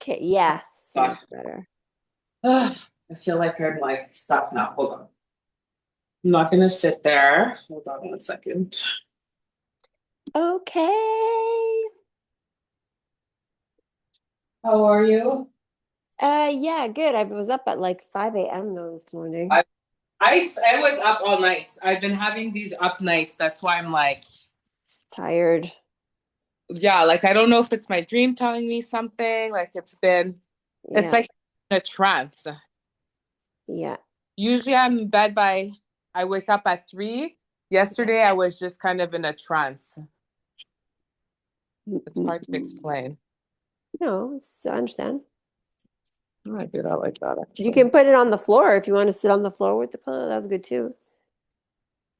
Okay, yeah, so Gosh. much better. I feel like I'm like stuck now. Hold on. I'm not gonna sit there. Hold on 1 second. Okay. How are you? Yeah, good. I was up at like 5 a.m. though this morning. I, I was up all night. I've been having these up nights. That's why I'm like, Tired. yeah, like I don't know if it's my dream telling me something. Like it's Yeah, like in a trance. yeah. Usually I'm in bed I wake up at 3. Yeah. Yesterday I was just kind of in a trance. It's hard to Mm-mm. explain. No, I understand. Oh, I do that like that You actually. can put it on the floor if you want to sit on the floor with the pillow. That's good too.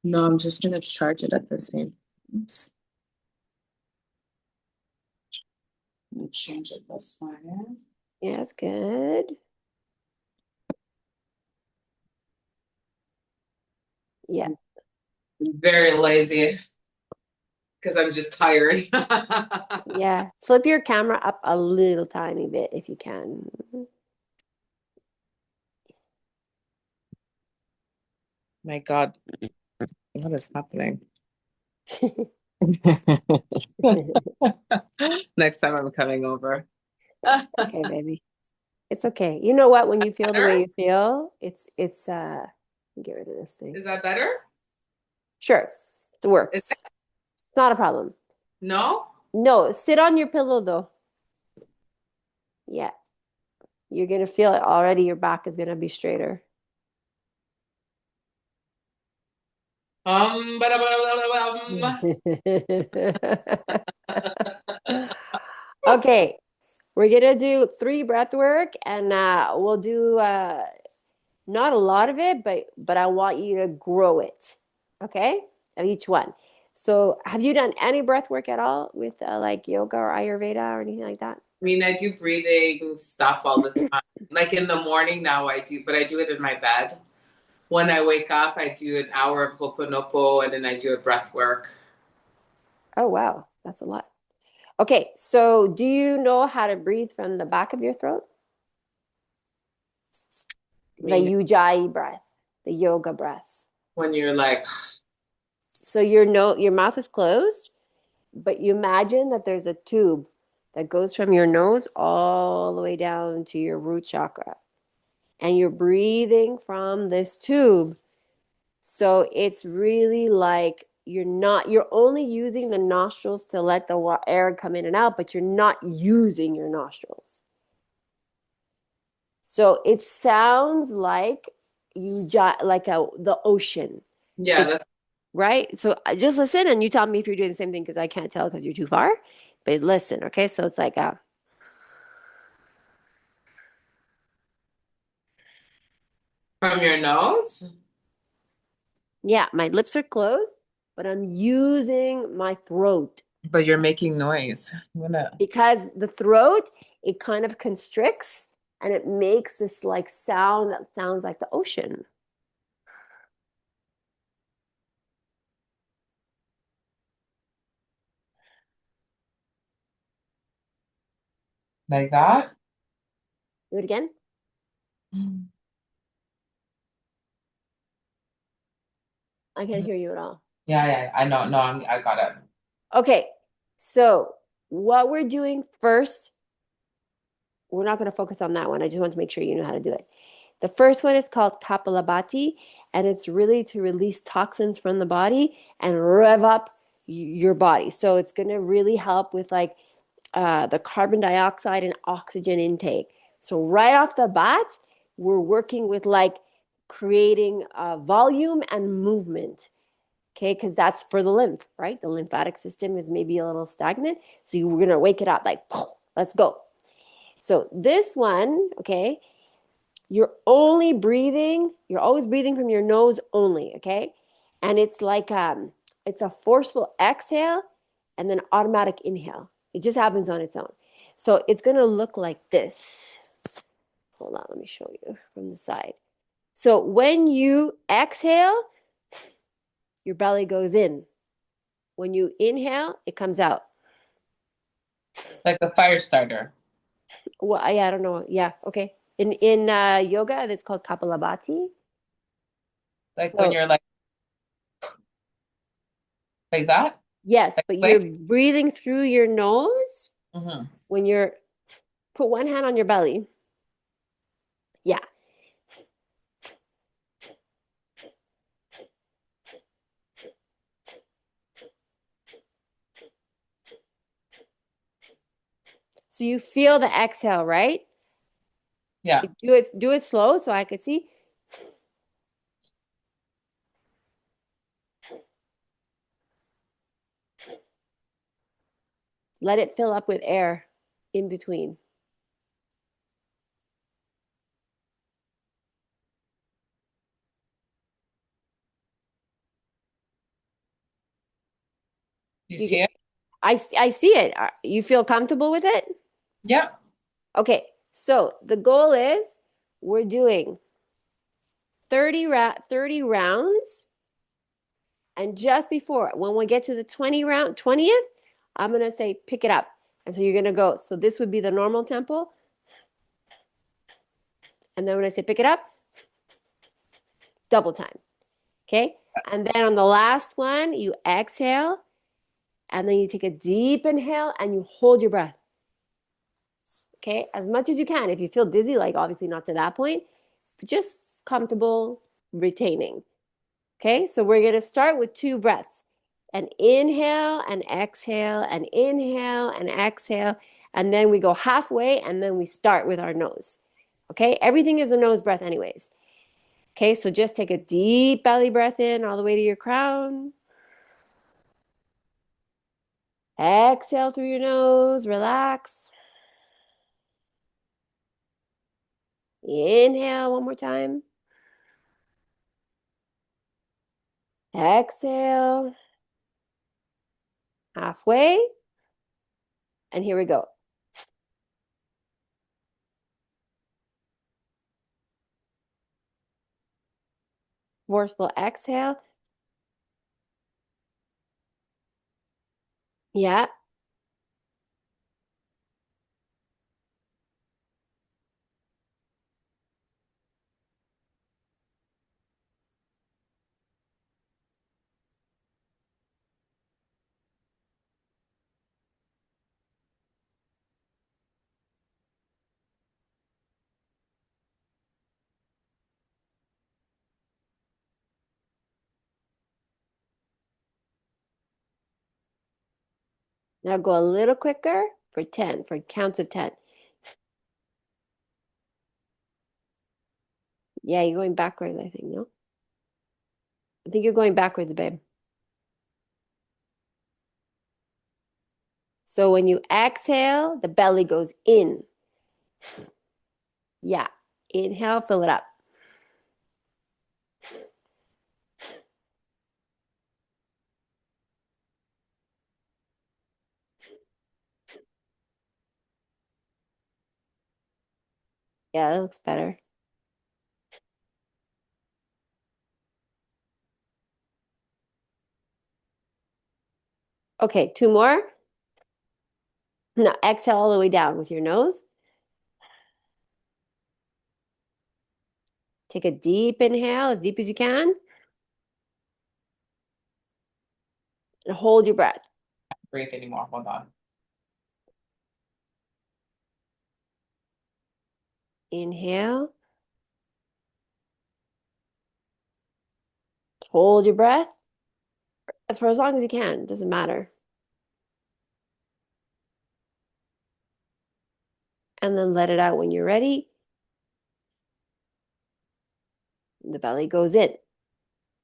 No, I'm just gonna charge it at the same. Oops. I'm gonna change it this way. Yeah, that's good. Yeah, I'm very lazy because I'm just tired. yeah. Flip your camera up a little tiny bit if you can. My God, what is happening? Next time I'm coming over. Okay, baby. It's okay. You know what? When you feel the way Better? you feel, it's get rid of this thing. Is that better? Sure. It Is works. it? It's not a problem. No? No, sit on your pillow though. Yeah. You're gonna feel it already. Your back is gonna be straighter. Bada, bada, bada, Okay, we're gonna do three breath work and we'll do not a lot of it, but I want you to grow it. Okay? Of each one. So have you done any breath work at all with like yoga or Ayurveda or anything like that? I mean, I do breathing stuff all the time. Like in the morning now I do, but I do it in my bed. When I wake up, I do an hour of Ho'oponopo and then I do a breath work. Oh wow, that's a lot. Okay, so do you know how to breathe from the back of your throat? I The mean, Ujjayi breath, the yoga breath. when you're like, So your mouth is closed, but you imagine that there's a tube that goes from your nose all the way down to your root chakra. And you're breathing from this tube. So it's really like you're only using the nostrils to let the air come in and out, but you're not using your nostrils. So it sounds like like the ocean. So yeah, that's right? So just listen and you tell me if you're doing the same thing because I can't tell because you're too far. But listen, okay? So it's like from your nose, yeah, my lips are closed, but I'm using my throat but you're making noise. I'm gonna, because the throat it kind of constricts and it makes this like sound that sounds like the ocean. like that. Do it again. I can't hear you at all. Yeah, yeah, I know. No, I got it. Okay, so what we're doing first, we're not going to focus on that one. I just want to make sure you know how to do it. The first one is called Kapalabhati, and it's really to release toxins from the body and rev up your body. So it's going to really help with like the carbon dioxide and oxygen intake. So right off the bat, we're working with like creating volume and movement. Okay, because that's for the lymph, right? The lymphatic system is maybe a little stagnant. So we're gonna wake it up like, let's go. So this one, okay, you're always breathing from your nose only, okay? And it's like it's a forceful exhale and then automatic inhale. It just happens on its own. So it's gonna look like this. Hold on, let me show you from the side. So when you exhale, your belly goes in. When you inhale, it comes out. Like a fire starter. Well, I don't know. Yeah, okay. In yoga, it's called Kapalabhati. Like when So you're like that, yes, like but you're quick. breathing through your nose Hmm. when you're put one hand on your belly. Yeah. So you feel the exhale, right? Yeah. Do it slow so I could see. Let it fill up with air in between. You You see get, it? I see it. You feel comfortable with it? Yeah. Okay. So the goal is we're doing 30 rounds. And just before, when we get to the 20th, I'm going to say pick it up. And so you're going to go. So this would be the normal tempo. And then when I say pick it up, double time. Okay. And then on the last one, you exhale and then you take a deep inhale and you hold your breath. Okay. As much as you can. If you feel dizzy, like obviously not to that point, but just comfortable retaining. Okay. So we're going to start with 2 breaths. And inhale and exhale and inhale and exhale. And then we go halfway and then we start with our nose. Okay. Everything is a nose breath, anyways. Okay. So just take a deep belly breath in all the way to your crown. Exhale through your nose. Relax. Inhale one more time. Exhale. Halfway. And here we go. Forceful exhale. Yeah. Now go a little quicker for 10, for counts of 10. Yeah, you're going backwards, I think, no? I think you're going backwards, babe. So when you exhale, the belly goes in. Yeah. Inhale, fill it up. Yeah, that looks better. Okay, 2 more. Now exhale all the way down with your nose. Take a deep inhale, as deep as you can, and hold your breath. Breathe anymore. Hold on. Inhale, hold your breath for as long as you can. It doesn't matter. And then let it out when you're ready. The belly goes in.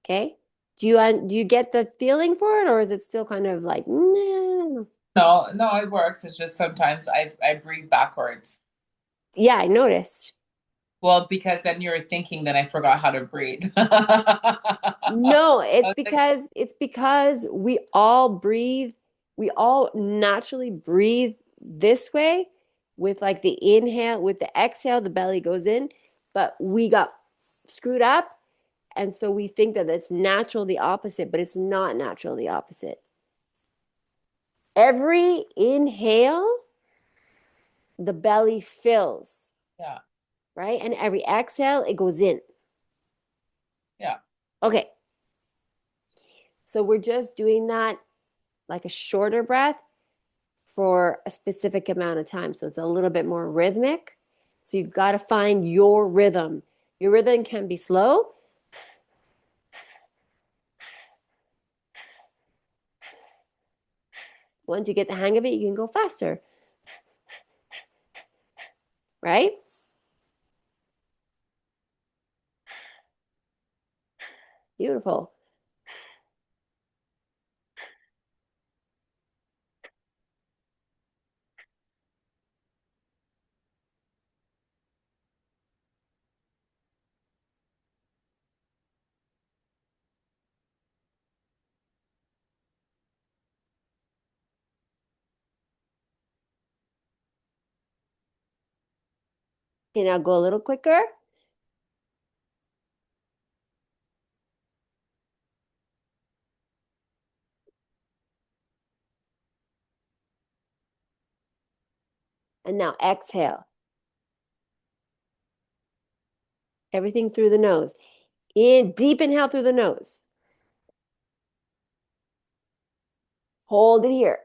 Okay? Do you get the feeling for it, or is it still kind of like, meh? No, no, it works. It's just sometimes I breathe backwards. Yeah, I noticed. Well, because then you're thinking that I forgot how to breathe. No, I was like, it's because we all naturally breathe this way with like the inhale, with the exhale, the belly goes in, but we got screwed up. And so we think that it's natural the opposite, but it's not natural the opposite. Every inhale the belly fills, Yeah. right? And every exhale, it goes in. Yeah. Okay. So we're just doing that like a shorter breath for a specific amount of time. So it's a little bit more rhythmic. So you've got to find your rhythm. Your rhythm can be slow. Once you get the hang of it, you can go faster, right? Beautiful. Okay, now go a little quicker. And now exhale. Everything through the nose. In deep inhale through the nose. Hold it here.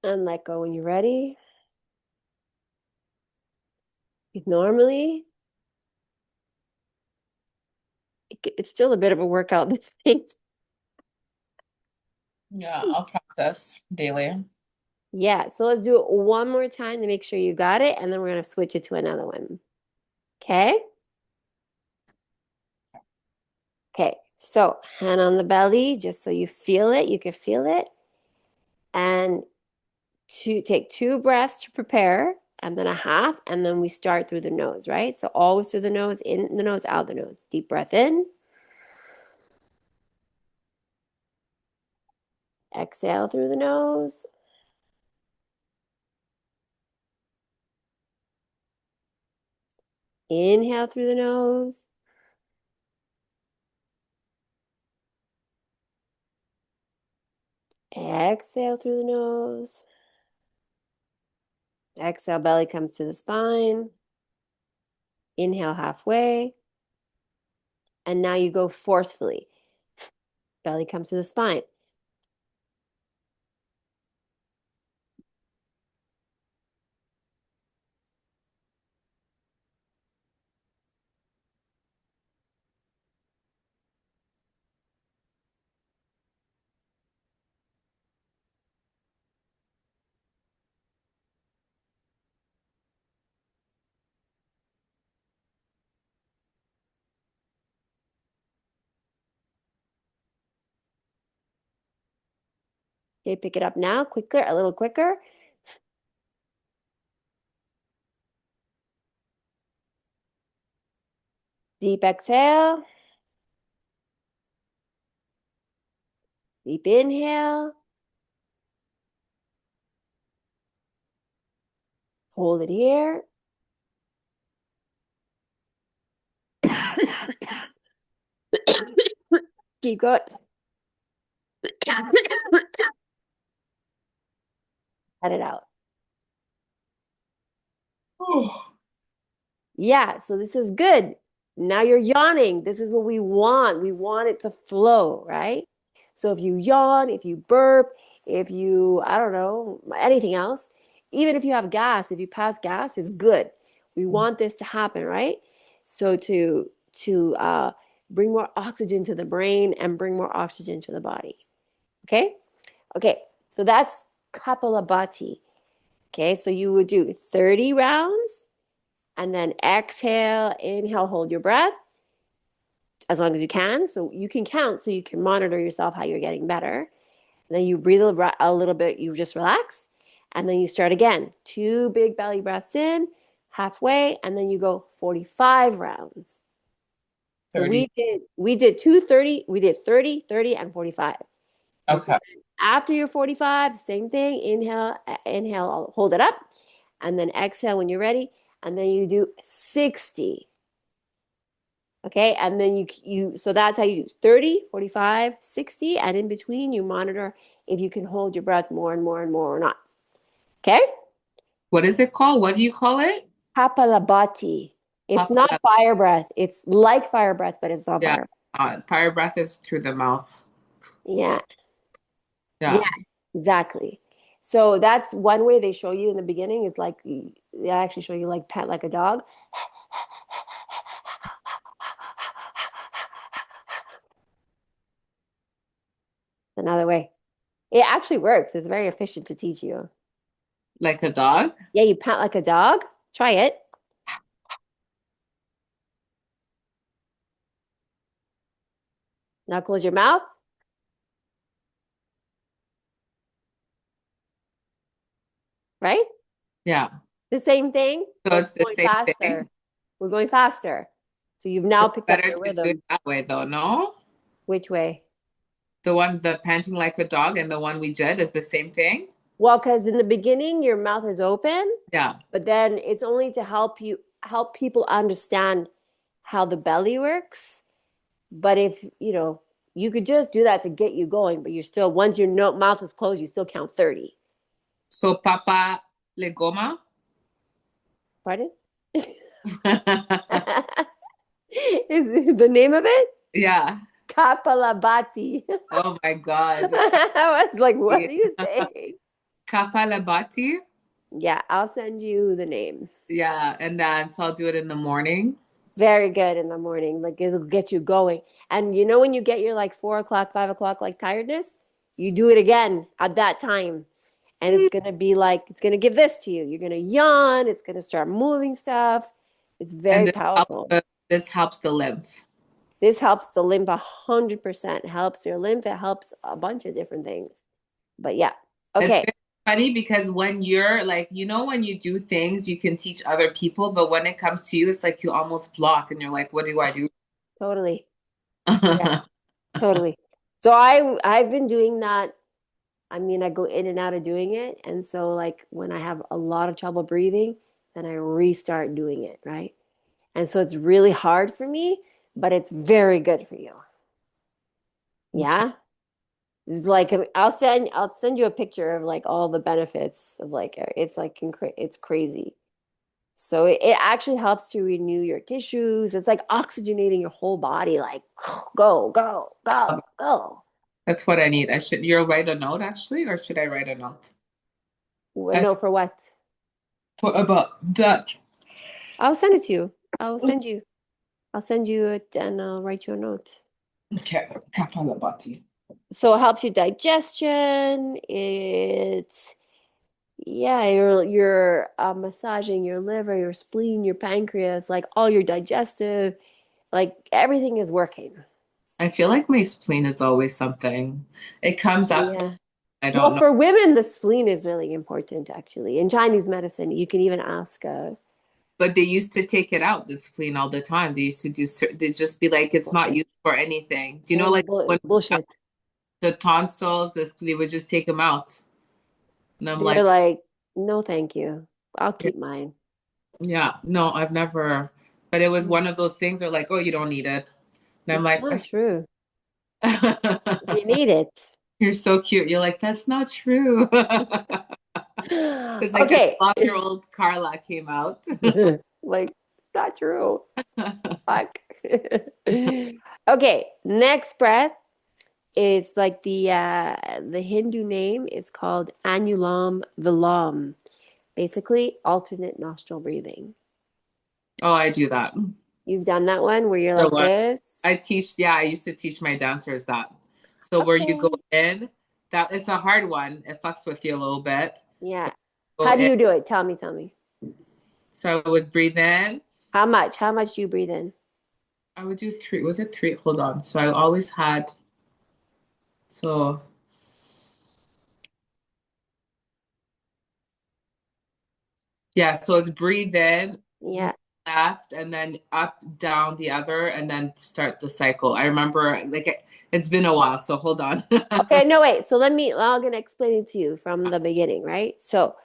And let go when you're ready. Normally, it's still a bit of a workout, this thing. Yeah, I'll practice daily. Yeah, so let's do it one more time to make sure you got it, and then we're going to switch it to another one. Okay? Okay, so hand on the belly, just so you feel it, you can feel it. And take 2 breaths to prepare, and then a half, and then we start through the nose, right? So always through the nose, in the nose, out the nose. Deep breath in. Exhale through the nose. Inhale through the nose. Exhale through the nose. Exhale, belly comes to the spine. Inhale halfway. And now you go forcefully. Belly comes to the spine. Okay, pick it up now, quicker, a little quicker. Deep exhale. Deep inhale. Hold it here. Keep going. Let it out. Yeah, so this is good. Now you're yawning. This is what we want. We want it to flow, right? So if you yawn, if you burp, if you, I don't know, anything else, even if you have gas, if you pass gas, it's good. We want this to happen, right? So to bring more oxygen to the brain and bring more oxygen to the body. Okay? Okay. So that's Kapalabhati. Okay, so you would do 30 rounds and then exhale, inhale, hold your breath as long as you can. So you can count so you can monitor yourself how you're getting better. And then you breathe a little bit, you just relax. And then you start again. 2 big belly breaths in, halfway, and then you go 45 rounds. So 30. we did 230, we did 30, 30, and 45. This is Okay. After your 45, same thing. Inhale, inhale, hold it up, and then exhale when you're ready, and then you do 60. Okay, and then so that's how you do 30, 45, 60, and in between you monitor if you can hold your breath more and more and more or not. Okay? What is it called? What do you call it? Kapalabhati. It's not Papa. fire breath. It's like fire breath, but it's not Yeah. fire. Fire breath is through the mouth. Yeah. Yeah, Yeah. exactly. So that's one way they show you in the beginning is like they actually show you like pet like a dog. Another way. It actually works. It's very efficient to teach you. Like a dog? Yeah, you pant like a dog. Try it. Now close your mouth, right? Yeah. The same thing, So but it's we're the going same thing. faster. We're going faster. So you've now It's picked up better the to do it rhythm. that way though, no? Which way? The panting like a dog and the one we did is the same thing? Well, because in the beginning your mouth is open, Yeah. but then it's only to help people understand how the belly works. But if, you could just do that to get you going, but you're still, once your no mouth is closed, you still count 30. So Papa Legoma? Pardon? Is the name of it? Yeah. Kapalabhati. Oh my God. I was like, what are you saying? Kapalabhati? Yeah, I'll send you the name. Yeah. And then so I'll do it in the morning. Very good in the morning. Like it'll get you going. And when you get your like 4 o'clock, 5 o'clock, like tiredness, you do it again at that time. And it's gonna be like it's gonna give this to you. You're gonna yawn, it's gonna start moving stuff. It's And very powerful. this helps the lymph. This helps the lymph 100%. Helps your lymph. It helps a bunch of different things. But yeah. It's Okay. very funny because when you're like, when you do things, you can teach other people, but when it comes to you, it's like you almost block and you're like, what do I do? Totally. Yes, totally. So I've been doing that. I mean, I go in and out of doing it. And so like when I have a lot of trouble breathing, then I restart doing it, right? And so it's really hard for me, but it's very good for you. Okay. Yeah. It's like I'll send you a picture of like all the benefits of like it's like it's crazy. So it actually helps to renew your tissues. It's like oxygenating your whole body, like go, go, go, go. That's what I need. You'll write a note actually, or should I write a note? No, for what? What about that? I'll send it to you. I'll send you. I'll send you it and I'll write you a note. Okay, kapalabhati. So it helps your digestion. It's yeah, you're massaging your liver, your spleen, your pancreas, like all your digestive, like everything is working. I feel like my spleen is always something. It comes up, Yeah. I don't Well, know. for women, the spleen is really important, actually. In Chinese medicine, you can even ask. But they used to take it out, the spleen, all the time. They used to they just be like, it's not Bullshit. used for anything. Do you know, Total like when we got bullshit. the tonsils, they would just take them out. And I'm They're like, like, no, thank you. I'll yeah, keep mine. yeah, no, I've never. But it was Mm. one of those things where like, oh, you don't need it. And I'm It's like, not true. "I-" You need it. you're so cute. You're like, that's not true. It's like a Okay. 12-year-old Carla came out. Like, not true. Fuck. Okay, next breath is like the Hindu name is called Anulam Vilam. Basically, alternate nostril breathing. Oh, I do that. You've done that one where you're The like one this? yeah, I used to teach my dancers that. So where you go Okay. in, that it's a hard one. It fucks with you a little bit. Yeah. Go How do in. you do it? Tell me, tell me. So I would breathe in. How much? How much do you breathe in? I would do three. Was it three? Hold on. So I always had, so yeah, so it's breathe in, Yeah. left and then up, down the other, and then start the cycle. I remember like it's been a while, so hold on. Okay, no, wait. So I'm gonna explain it to you from the beginning, right? So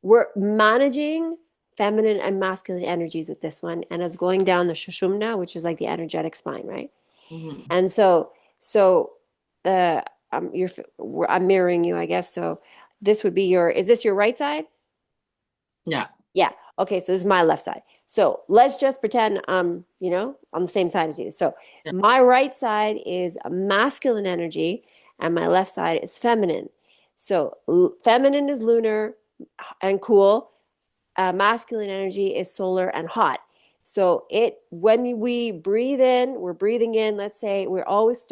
we're managing feminine and masculine energies with this one, and it's going down the shushumna, which is like the energetic spine, right? Mhm. And so, uh, I'm mirroring you, I guess. So this would be is this your right side? Yeah. Yeah. Okay, so this is my left side. So let's just pretend on the same side as you. So Yeah. my right side is a masculine energy and my left side is feminine. So feminine is lunar and cool. Masculine energy is solar and hot. So when we breathe in, we're breathing in, let's say we always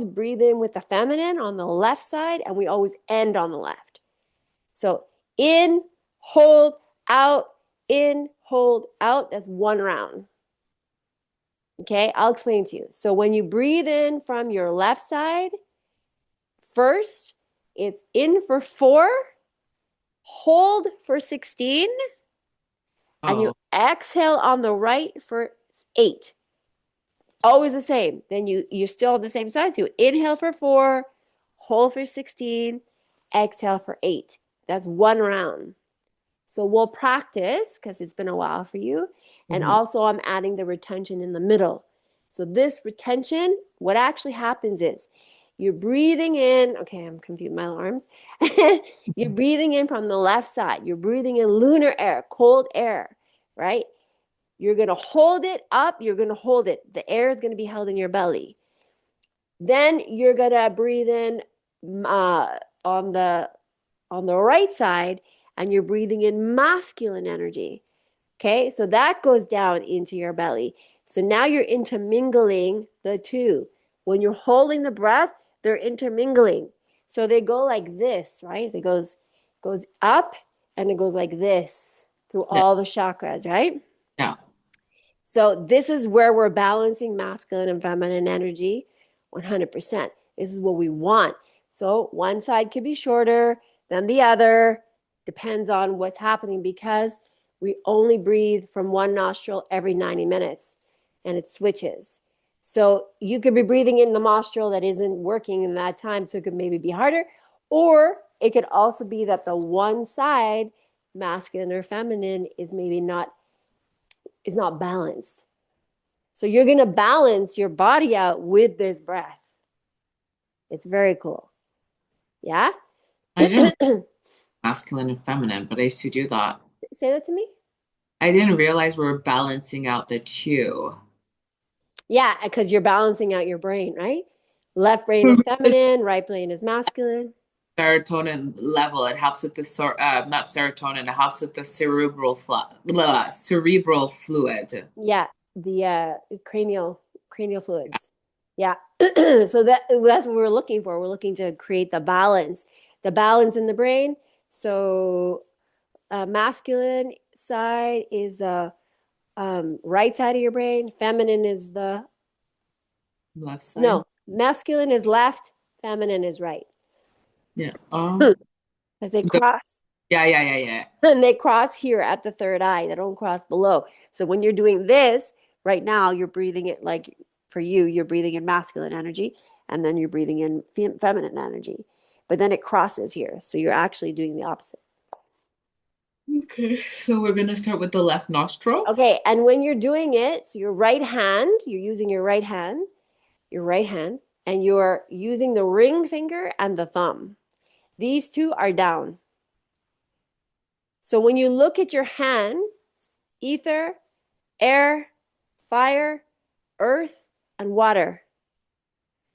breathe in with the feminine on the left side and we always end on the left. So in, hold, out, in, hold, out. That's one round. Okay, I'll explain to you. So when you breathe in from your left side, first, it's in for 4, hold for 16, and you Oh, exhale on the right for 8. Always the same. Then you're still on the same side. So you inhale for 4, hold for 16, exhale for 8. That's one round. So we'll practice because it's been a while for you. And mhm. also, I'm adding the retention in the middle. So, this retention, what actually happens is you're breathing in. Okay, I'm confused. My alarms. You're breathing in from the left side. You're breathing in lunar air, cold air, right? You're going to hold it up. You're going to hold it. The air is going to be held in your belly. Then you're going to breathe in on the right side and you're breathing in masculine energy. Okay, so that goes down into your belly. So now you're intermingling the two. When you're holding the breath, they're intermingling. So they go like this, right? It goes up and it goes like this through Yeah. all the chakras, right? Yeah. So this is where we're balancing masculine and feminine energy 100%. This is what we want. So one side could be shorter than the other, depends on what's happening because we only breathe from one nostril every 90 minutes and it switches. So you could be breathing in the nostril that isn't working in that time, so it could maybe be harder. Or it could also be that the one side, masculine or feminine, is not balanced. So you're going to balance your body out with this breath. It's very cool. Yeah? I didn't masculine and feminine, but I used to do that. Say that to me. I didn't realize we were balancing out the two. Yeah, because you're balancing out your brain, right? Left brain is feminine, right brain is masculine. Serotonin level. It helps with the not serotonin. It helps with the cerebral fluid. Yeah, the cranial fluids. Yeah. So that's what we're looking for. We're looking to create the balance in the brain. So masculine side is the right side of your brain. Feminine is the Left side. no, masculine is left, feminine is right. Yeah. Oh. Because they The, cross yeah. Yeah. Yeah. Yeah. and they cross here at the third eye. They don't cross below. So when you're doing this right now, you're breathing it like for you, you're breathing in masculine energy and then you're breathing in feminine energy. But then it crosses here. So you're actually doing the opposite. Okay. So we're gonna start with the left nostril. Okay. And when you're doing it, so your right hand, you're using your right hand, and you're using the ring finger and the thumb. These two are down. So when you look at your hand, ether, air, fire, earth, and water.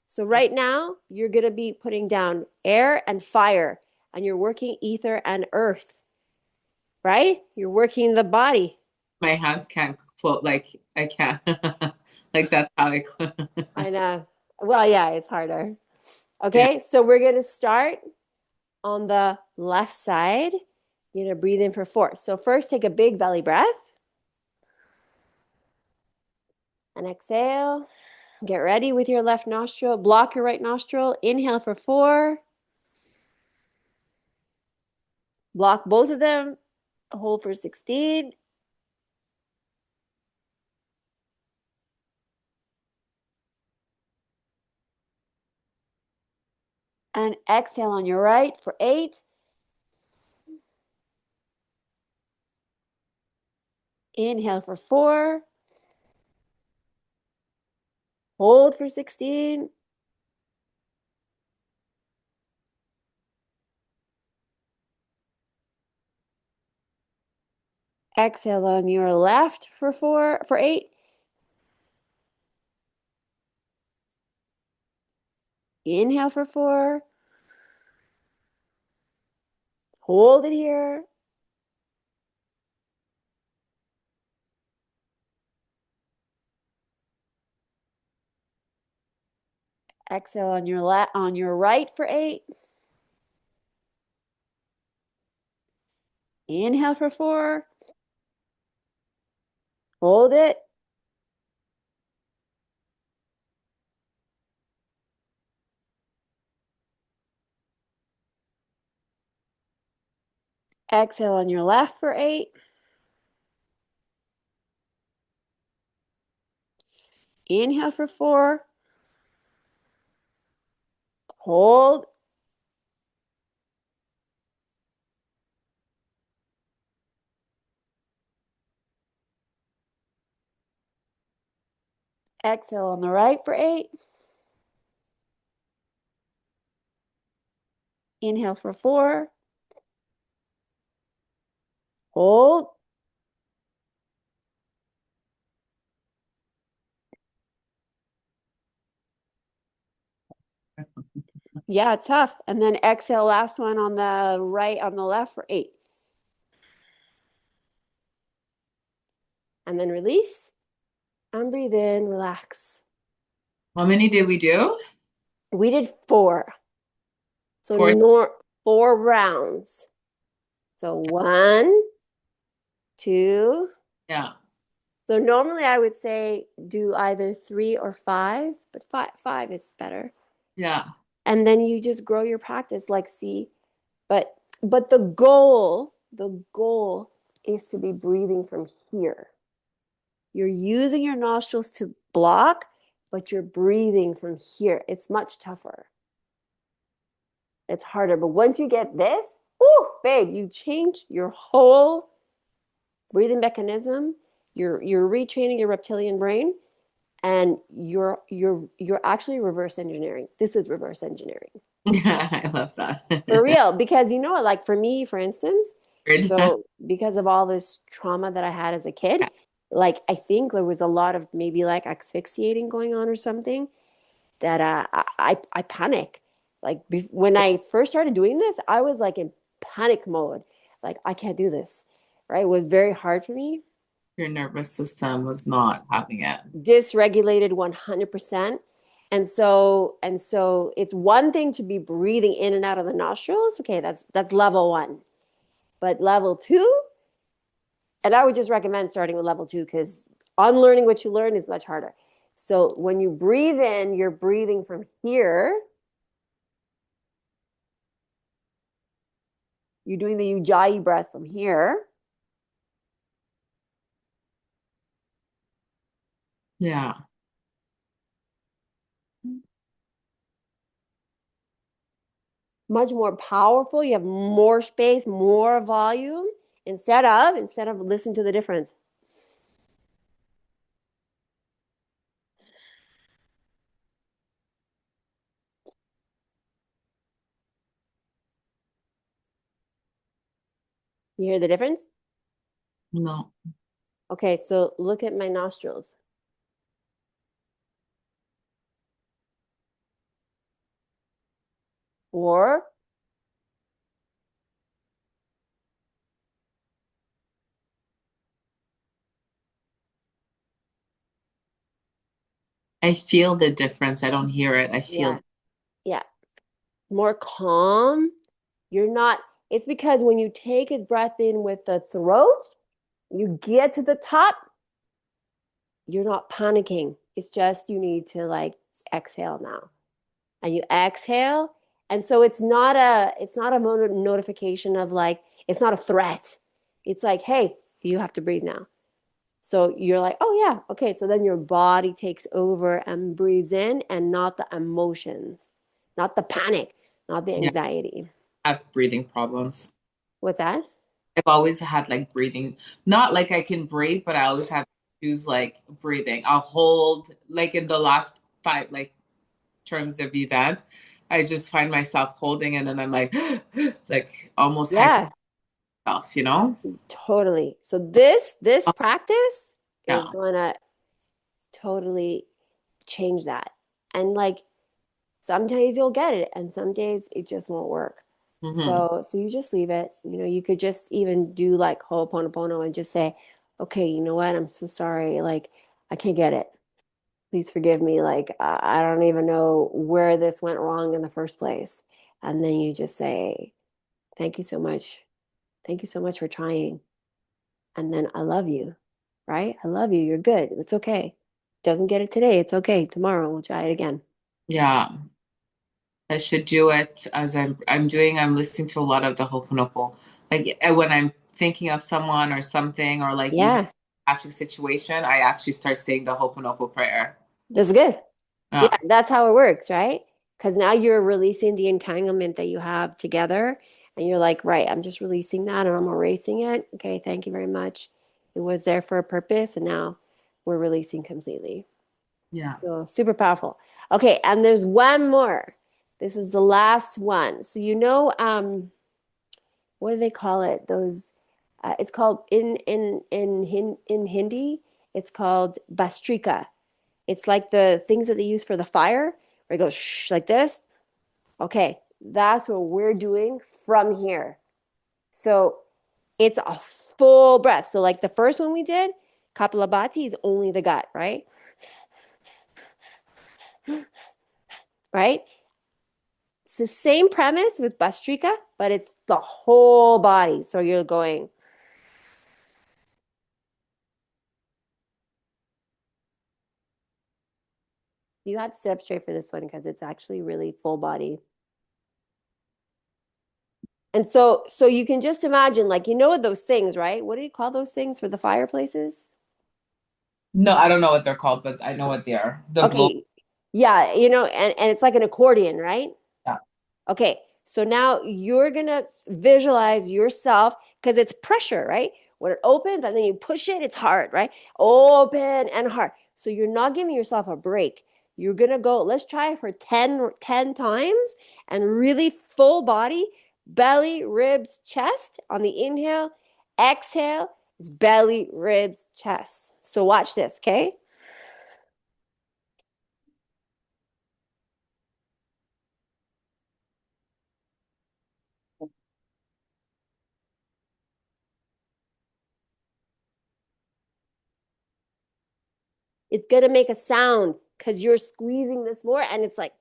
So right now, you're going to be putting down air and fire, and you're working ether and earth, right? You're working the body. My hands can't float like I can. Like that's how I. I know. Well, yeah, it's harder. Yeah. Okay, so we're going to start on the left side. You're going to breathe in for 4. So first, take a big belly breath and exhale. Get ready with your left nostril. Block your right nostril. Inhale for 4. Block both of them. Hold for 16. And exhale on your right for 8. Inhale for 4. Hold for 16. Exhale on your left for 8. Inhale for 4. Hold it here. Exhale on your right for 8. Inhale for 4. Hold it. Exhale on your left for 8. Inhale for 4. Hold. Exhale on the right for 8. Inhale for 4. Hold. Yeah, it's tough. And then exhale, last one on the right, on the left for 8. And then release and breathe in, relax. How many did we do? We did 4. So Four. 4 rounds. So 1, 2. Yeah. So normally I would say do either 3 or 5, but five is better. Yeah. And then you just grow your practice, like see. But the goal is to be breathing from here. You're using your nostrils to block, but you're breathing from here. It's much tougher. It's harder. But once you get this, whoo, babe, you change your whole breathing mechanism. You're retraining your reptilian brain, and you're actually reverse engineering. This is reverse engineering. Yeah, I love For that. real, because you know what, like for me, for instance, Weird. so because of all this trauma that I had as a kid, like I think there was a lot of maybe like asphyxiating going on or something that I panic. Like when I first started doing this, I was like in panic mode. Like I can't do this, right? It was very hard for me. Your nervous system was not having it. Dysregulated 100%. And so it's one thing to be breathing in and out of the nostrils. Okay, that's level 1. But level 2, and I would just recommend starting with level 2 because unlearning what you learn is much harder. So when you breathe in, you're breathing from here. You're doing the Ujjayi breath from here. Yeah. Much more powerful. You have more space, more volume instead of listen to the difference. You hear the difference? No. Okay, so look at my nostrils. Or I feel the difference. I don't hear it. I yeah, feel. yeah, more calm. You're not, it's because when you take a breath in with the throat, you get to the top, you're not panicking. It's just you need to like exhale now. And you exhale. And so it's not a notification of like, it's not a threat. It's like, hey, you have to breathe now. So you're like, oh yeah, okay. So then your body takes over and breathes in and not the emotions, not the panic. not the Yeah, anxiety. I have breathing problems. What's that? I've always had like breathing, not like I can breathe, but I always have issues like breathing. I'll hold like in the last five like terms of events, I just find myself holding and then I'm like almost hyper Yeah, myself, you know? totally. So this Oh, practice is yeah. gonna totally change that. And like some days you'll get it and some days it just won't work. Hmm. So you just leave it. You know, you could just even do like Ho'oponopono and just say, okay, you know what? I'm so sorry. Like I can't get it. Please forgive me. Like I don't even know where this went wrong in the first place. And then you just say, thank you so much. Thank you so much for trying. And then I love you, right? I love you. You're good. It's okay. Doesn't get it today. It's okay. Tomorrow we'll try it again. Yeah. I should do it as I'm listening to a lot of the Ho'oponopono. Like when I'm thinking of someone or something or like even Yeah, catching situation, I actually start saying the Ho'oponopono prayer. that's good. Yeah, Yeah. that's how it works, right? Because now you're releasing the entanglement that you have together, and you're like, right, I'm just releasing that and I'm erasing it. Okay, thank you very much. It was there for a purpose, and now we're releasing completely. Yeah. So super powerful. Okay, and there's one more. This is the last one. So you know, what do they call it? Those, it's called in Hindi. It's called bastrika. It's like the things that they use for the fire, where it goes shh like this. Okay, that's what we're doing from here. So it's a full breath. So like the first one we did, Kapalabhati is only the gut, right? Right? It's the same premise with Bastrika, but it's the whole body. So you're going, you have to sit up straight for this one because it's actually really full body. And so you can just imagine, like, you know what those things, right? What do you call those things for the fireplaces? No, I don't know what they're called, but I know what they are. The glow. Okay. Yeah, you know, and it's like an accordion, right? Yeah. Okay, so now you're gonna visualize yourself because it's pressure, right? When it opens and then you push it, it's hard, right? Open and hard. So you're not giving yourself a break. You're gonna go, let's try it for 10 times and really full body, belly, ribs, chest on the inhale. Exhale is belly, ribs, chest. So watch this, okay? It's going to make a sound because you're squeezing this more and it's like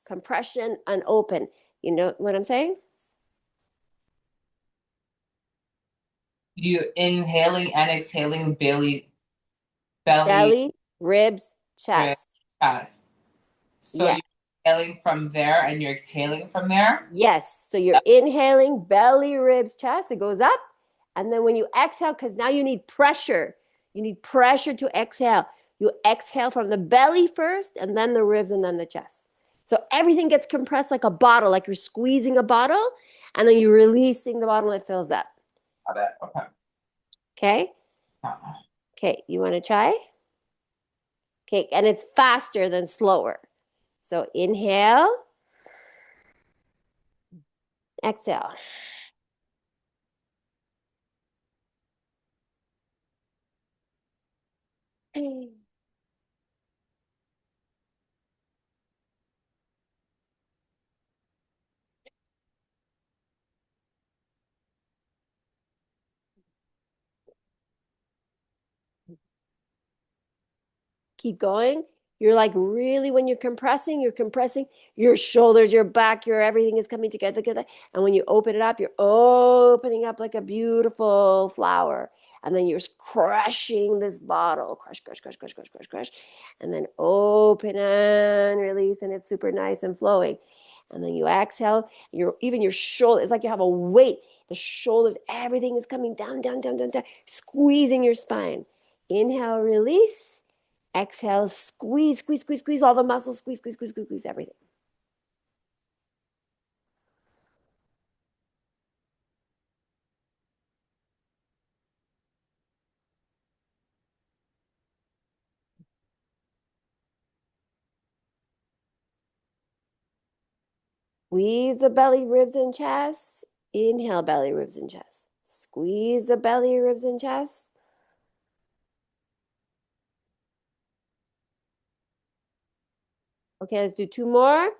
compression and open. You know what I'm saying? You inhaling and exhaling belly, Belly, ribs, rib, chest. chest. So Yeah. you're inhaling from there and you're exhaling from there. Yes. So you're inhaling belly, ribs, chest. It goes up. And then when you exhale, because now you need pressure to exhale. You exhale from the belly first, and then the ribs, and then the chest. So everything gets compressed like a bottle, like you're squeezing a bottle, and then you're releasing the bottle, it fills up. Got it. Okay. Okay. Yeah. Okay, you want to try? Okay, and it's faster than slower. So inhale, exhale. Keep going. You're like really, when you're compressing your shoulders, your back, your everything is coming together. And when you open it up, you're opening up like a beautiful flower. And then you're crushing this bottle, crush, crush, crush, crush, crush, crush, crush. And then open and release, and it's super nice and flowing. And then you exhale, even your shoulder, it's like you have a weight. The shoulders, everything is coming down, down, down, down, down, squeezing your spine. Inhale, release. Exhale, squeeze, squeeze, squeeze, squeeze all the muscles, squeeze, squeeze, squeeze, squeeze, squeeze everything. Squeeze the belly, ribs, and chest. Inhale, belly, ribs, and chest. Squeeze the belly, ribs, and chest. Okay, let's do two more.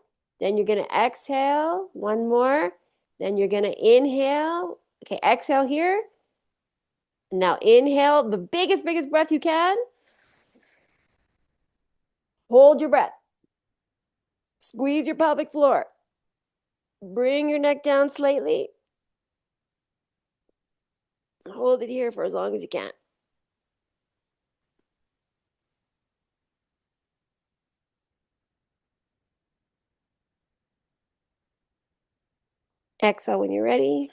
Then you're going to exhale. One more. Then you're going to inhale. Okay, exhale here. Now inhale the biggest, biggest breath you can. Hold your breath. Squeeze your pelvic floor. Bring your neck down slightly. Hold it here for as long as you can. Exhale when you're ready.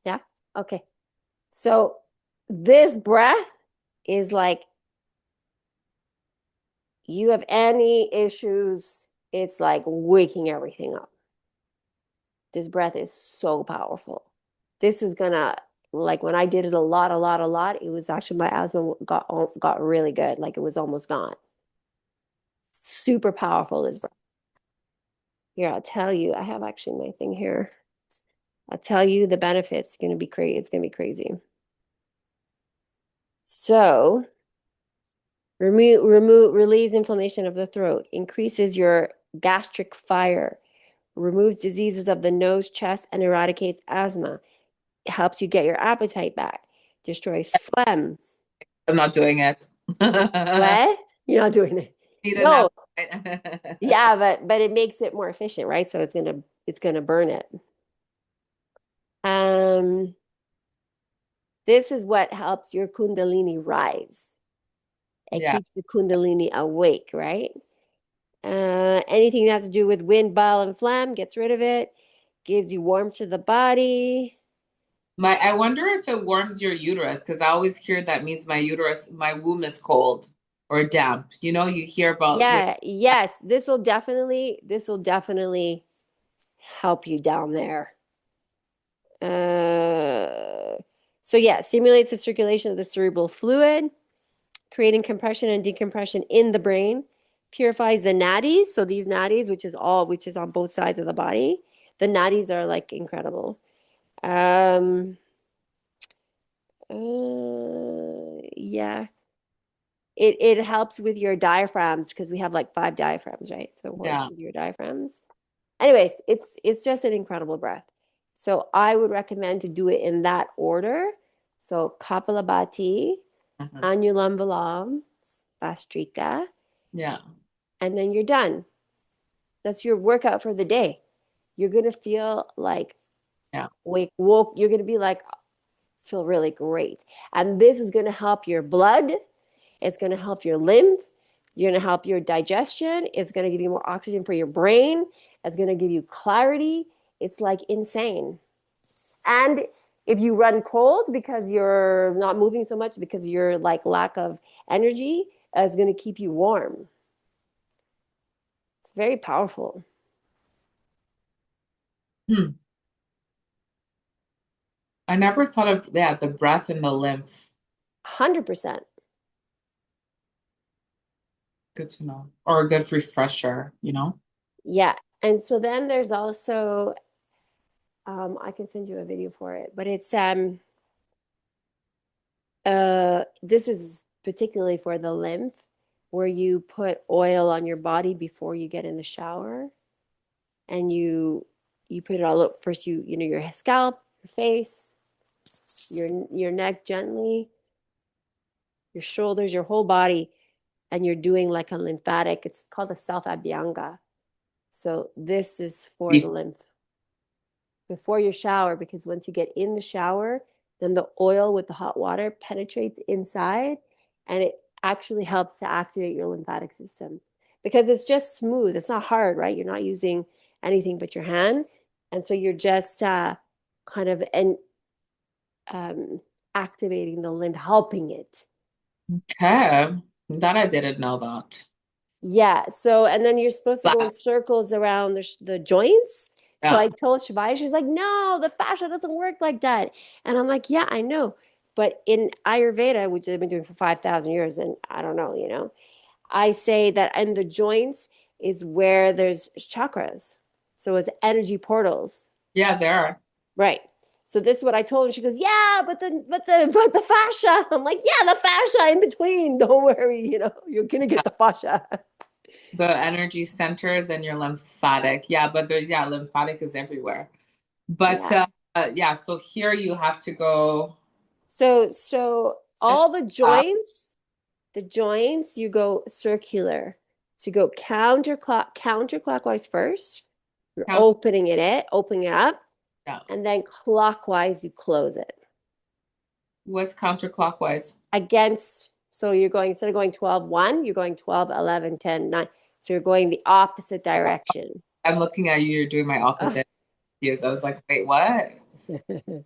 Yeah. Okay. So this breath is like you have any issues, it's like waking everything up. This breath is so powerful. This is gonna like when I did it a lot, it was actually my asthma got really good. Like it was almost gone. Super powerful this breath. Here, I'll tell you. I have actually my thing here. I'll tell you the benefits. It's gonna be crazy. It's gonna be crazy. So relieves inflammation of the throat, increases your gastric fire, removes diseases of the nose, chest, and eradicates asthma. It helps you get your appetite back, destroys phlegm. I'm not doing it. What? You're not doing it. Need an No, appetite. yeah, but it makes it more efficient, right? So it's gonna burn it. Um, this is what helps your Kundalini rise. It Yeah. keeps the Kundalini awake, right? Anything that has to do with wind, bile, and phlegm gets rid of it. Gives you warmth to the body. I wonder if it warms your uterus because I always hear that means my uterus, my womb is cold or damp. You know, you hear about with Yeah, yes, this will definitely help you down there. Uh, so yeah, stimulates the circulation of the cerebral fluid, creating compression and decompression in the brain, purifies the nadis. So these nadis, which is on both sides of the body, the nadis are like incredible. Um, yeah, it helps with your diaphragms because we have like five diaphragms, right? So it works yeah. with your diaphragms. Anyways, it's just an incredible breath. So I would recommend to do it in that order. So Kapalabhati, Uh-huh. Anulam Vilam, Vastrika, Yeah. and then you're done. That's your workout for the day. You're gonna feel like Yeah. woke. You're gonna be like feel really great, and this is gonna help your blood. It's gonna help your lymph. You're gonna help your digestion. It's gonna give you more oxygen for your brain. It's gonna give you clarity. It's like insane. And if you run cold because you're not moving so much because you're like lack of energy, it's gonna keep you warm. It's very powerful. Hmm. I never thought of, yeah, the breath and the lymph. 100%. Good to know. Or a good refresher, you know? Yeah. And so then there's also I can send you a video for it, but it's this is particularly for the lymph where you put oil on your body before you get in the shower and you put it all up first you know your scalp, your face, your neck gently, your shoulders, your whole body and you're doing like a lymphatic. It's called a self abhyanga. So this is for the Be- lymph before your shower because once you get in the shower, then the oil with the hot water penetrates inside and it actually helps to activate your lymphatic system because it's just smooth. It's not hard, right? You're not using anything but your hand. And so you're just kind of um, activating the lymph, helping it. Okay. That I didn't know that. Yeah. So, and then you're supposed to go in Black. circles around the joints. So Yeah. I told Shabaya, she's like, no, the fascia doesn't work like that. And I'm like, yeah, I know. But in Ayurveda, which they've been doing for 5,000 years, and I don't know, I say that in the joints is where there's chakras. So it's energy portals. Yeah, there are. Right. So this is what I told her. She goes, yeah, but the fascia. I'm like, yeah, the fascia in between. Don't worry, you're gonna get the fascia. The energy centers and your lymphatic. Yeah, but yeah, lymphatic is everywhere. But Yeah. yeah, so here you have to go So this all the up, joints, you go circular. So you go counterclockwise first. You're count. opening it up, Yeah. and then clockwise you close it. What's counterclockwise? Against, so you're going, instead of going 12-1, you're going 12, 11, 10, 9. So you're going the opposite direction. I'm looking at you, you're doing my Ugh. opposite views. I was like, wait, what?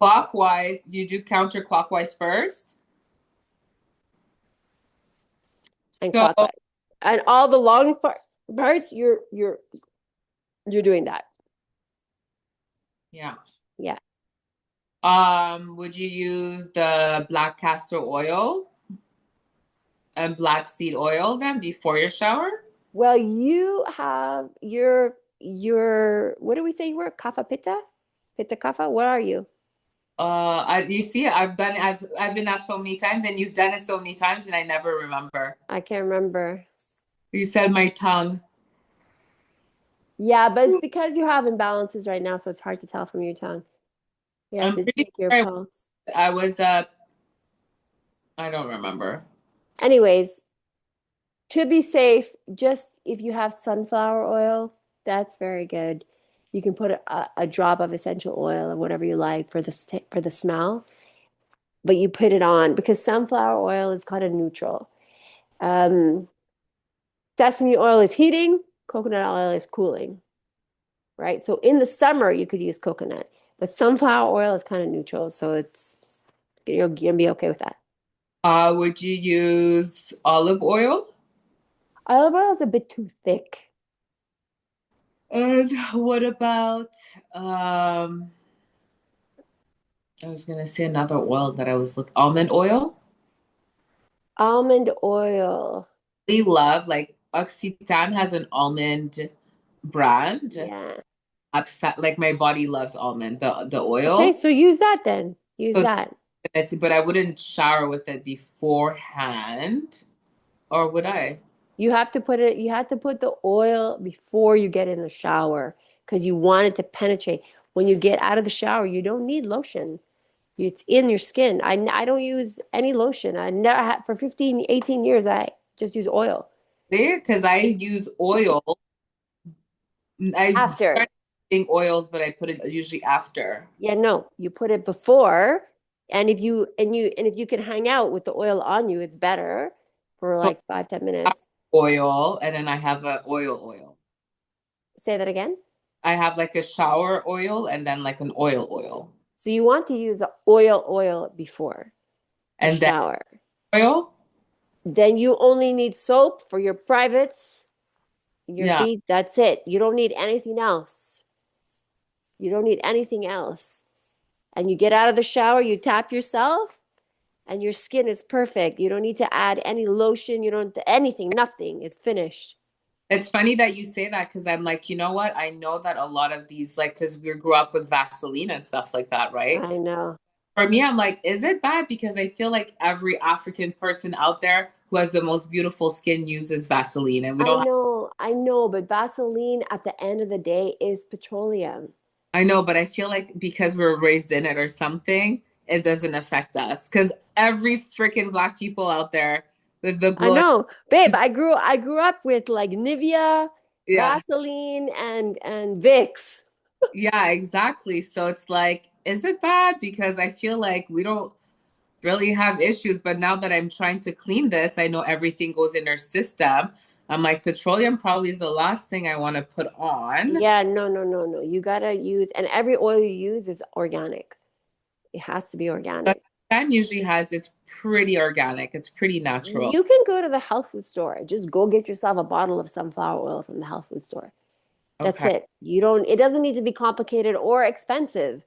Clockwise, you do counterclockwise first. And So clockwise. And all the long parts, you're doing that. yeah. Yeah. Would you use the black castor oil and black seed oil then before your shower? Well, you have your what do we say you were? Kapha pitta? Pitta kapha? What are you? You see, I've been asked so many times, and you've done it so many times, and I never remember. I can't remember. You said my tongue. Yeah, but it's because you have imbalances right now, so it's hard to tell from your tongue. You have I'm to pretty take your sure pulse. I was I don't remember. Anyways, to be safe, just if you have sunflower oil, that's very good. You can put a drop of essential oil or whatever you like for the smell, but you put it on because sunflower oil is kind of neutral. Um, Sesame oil is heating, coconut oil is cooling, right? So in the summer, you could use coconut, but sunflower oil is kind of neutral, so you're gonna be okay with that. Would you use olive oil? Olive oil is a bit too thick. And what about I was gonna say another oil that I was looking almond oil. Almond oil, They love like Occitan has an almond brand. yeah. Upset like my body loves almond, the Okay, oil. so use that then. Use So that. I see, but I wouldn't shower with it beforehand, or would I? You have to put the oil before you get in the shower because you want it to penetrate. When you get out of the shower, you don't need lotion. It's in your skin. I don't use any lotion. I never had for 15, 18 years. I just use oil. There, because I use oil. I After. started using oils, but I put it usually after. Yeah, no, you put it before. And if you can hang out with the oil on you, it's better for So like 5, 10 minutes. oil, and then I have a oil. Say that again. I have like a shower oil and then like an oil. So you want to use the oil before the And then shower. oil? Then you only need soap for your privates, your Yeah. feet. That's it. You don't need anything else. You don't need anything else. And you get out of the shower, you tap yourself, and your skin is perfect. You don't need to add any lotion. You don't anything, nothing. It's finished. It's funny that you say that because I'm like, you know what? I know that a lot of these, like, because we grew up with Vaseline and stuff like that, right? I know. For me, I'm like, is it bad? Because I feel like every African person out there who has the most beautiful skin uses Vaseline, and we don't have, I know, but Vaseline at the end of the day is petroleum. I know, but I feel like because we're raised in it or something, it doesn't affect us. Because every freaking black people out there with the I glow, know. Babe, I grew up with like Nivea, yeah, Vaseline, and Vicks. yeah, exactly. So it's like, is it bad? Because I feel like we don't really have issues. But now that I'm trying to clean this, I know everything goes in our system. I'm like, petroleum probably is the last thing I want to put on. Yeah, no, no, no, no. You gotta use, and every oil you use is organic. It has to be But organic. that usually has, it's pretty organic, it's pretty natural. You can go to the health food store. Just go get yourself a bottle of sunflower oil from the health food store. That's Okay. it. It doesn't need to be complicated or expensive.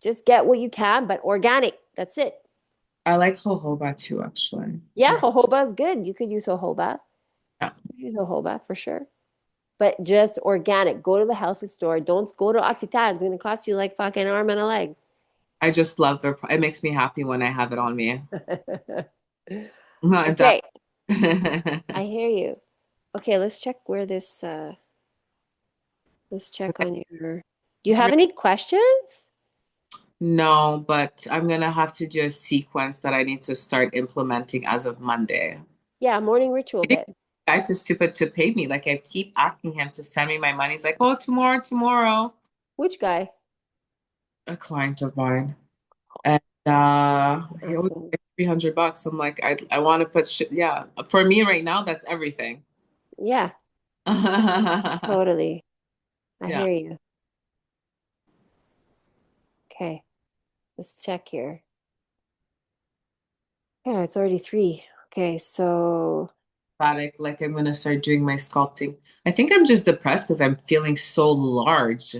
Just get what you can, but organic. That's it. I like jojoba too, actually. Yeah, jojoba is good. You could use jojoba. Yeah. Use jojoba for sure. But just organic. Go to the health food store. Don't go to Occitan. It's gonna cost you like fucking arm and a leg. I just love it makes me happy when I have it on me. No, Okay, that I hear you. Okay, let's check where this let's check on your do you it's have really, any questions? no, but I'm gonna have to do a sequence that I need to start implementing as of Monday. Yeah, morning ritual, I think babe. the guy's too stupid to pay me. Like I keep asking him to send me my money. He's like, "Oh, tomorrow, tomorrow." Which guy? A client of mine, and he owes Asshole. like $300. I'm like, I want to put shit. Yeah, for me right now, that's everything. Yeah, totally. I Yeah, hear you. Okay, let's check here. Yeah, it's already 3. Okay, so like I'm gonna start doing my sculpting. I think I'm just depressed because I'm feeling so large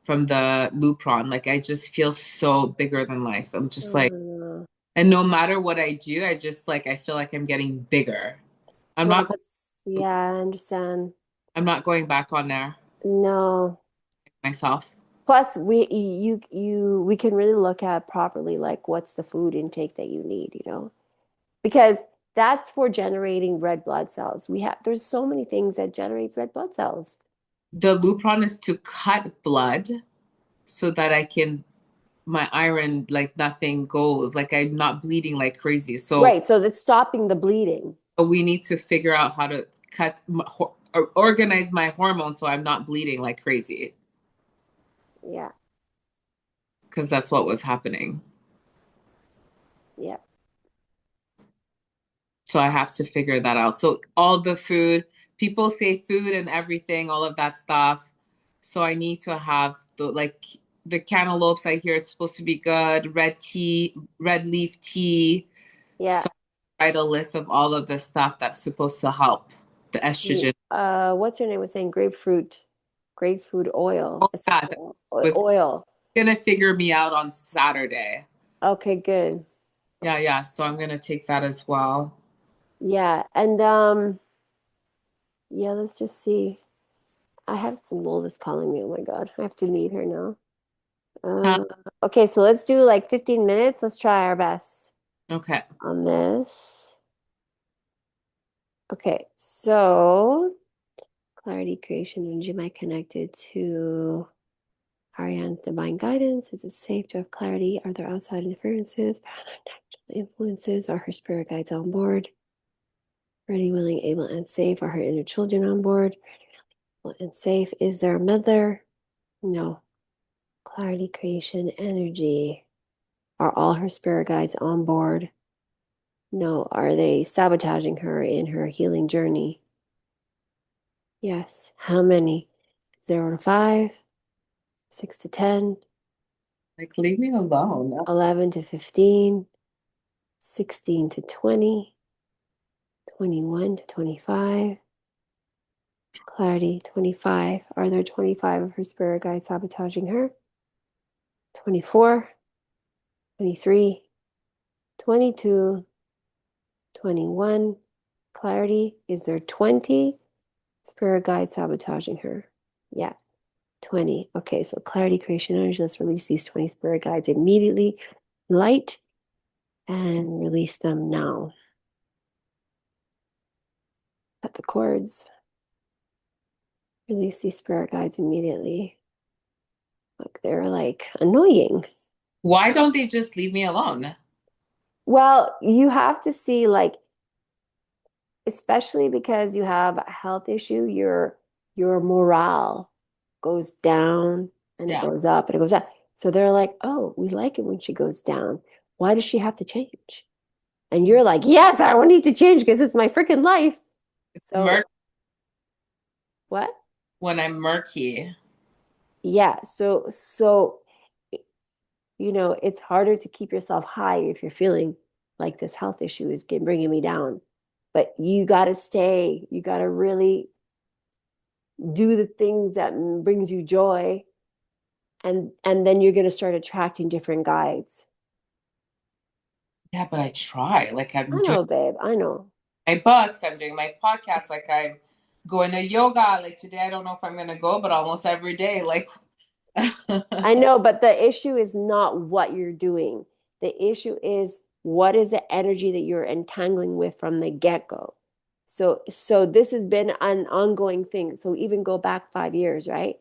from the Lupron. Like I just feel so bigger than life. I'm just like, uh, and no matter what I do, I just like I feel like I'm getting bigger. I'm well, not yeah, I understand. I'm not going back on there No. myself. Plus, we can really look at properly like what's the food intake that you need, Because that's for generating red blood cells. There's so many things that generates red blood cells. The Lupron is to cut blood so that I can my iron like nothing goes like I'm not bleeding like crazy. So Right, so that's stopping the bleeding. we need to figure out how to or organize my hormones so I'm not bleeding like crazy Yeah, because that's what was happening. yeah. So I have to figure that out. So all the food, people say food and everything, all of that stuff. So I need to have the cantaloupes. I hear it's supposed to be good. Red tea, red leaf tea. Yeah. So I write a list of all of the stuff that's supposed to help the estrogen. What's her name was saying grapefruit oil, Oh yeah, that essential was oil. gonna figure me out on Saturday. Okay, good. Yeah, yeah. So I'm gonna take that as well. Yeah, and yeah, let's just see. I have Lola's calling me. Oh my God, I have to meet her now. Huh? Uh, okay, so let's do like 15 minutes. Let's try our best Okay. on this. Okay, so clarity, creation, energy might connected to Ariane's divine guidance. Is it safe to have clarity? Are there outside interferences? Are there natural influences? Are her spirit guides on board? Ready, willing, able, and safe? Are her inner children on board? Well, and safe. Is there a mother? No. Clarity, creation, energy. Are all her spirit guides on board? No. Are they sabotaging her in her healing journey? Yes. How many? 0 to 5, 6 to 10, Like leave me alone. 11 to 15, 16 to 20, 21 to 25. Clarity, 25. Are there 25 of her spirit guides sabotaging her? 24, 23, 22, 21. Clarity, is there 20 spirit guides sabotaging her? Yeah, 20. Okay, so clarity, creation, energy. Let's release these 20 spirit guides immediately. Light and release them now. Cut the cords. Release these spirit guides immediately. Like they're like annoying. Why don't they just leave me alone? Well, you have to see like especially because you have a health issue, your morale goes down and it Yeah. goes up and it goes up. So they're like, "Oh, we like it when she goes down. Why does she have to change?" And you're like, "Yes, I don't need to change because it's my freaking life." It's So murky what? when I'm murky. Yeah, so it's harder to keep yourself high if you're feeling like this health issue is bringing me down. But you got to stay. You got to really do the things that brings you joy, and then you're going to start attracting different guides. Yeah, but I try. Like I I'm doing know, babe. I know. my books, I'm doing my podcast, like I'm going to yoga. Like today, I don't know if I'm gonna go, but almost every day. Like I know, but the issue is not what you're doing. The issue is what is the energy that you're entangling with from the get-go. So this has been an ongoing thing. So even go back 5 years, right?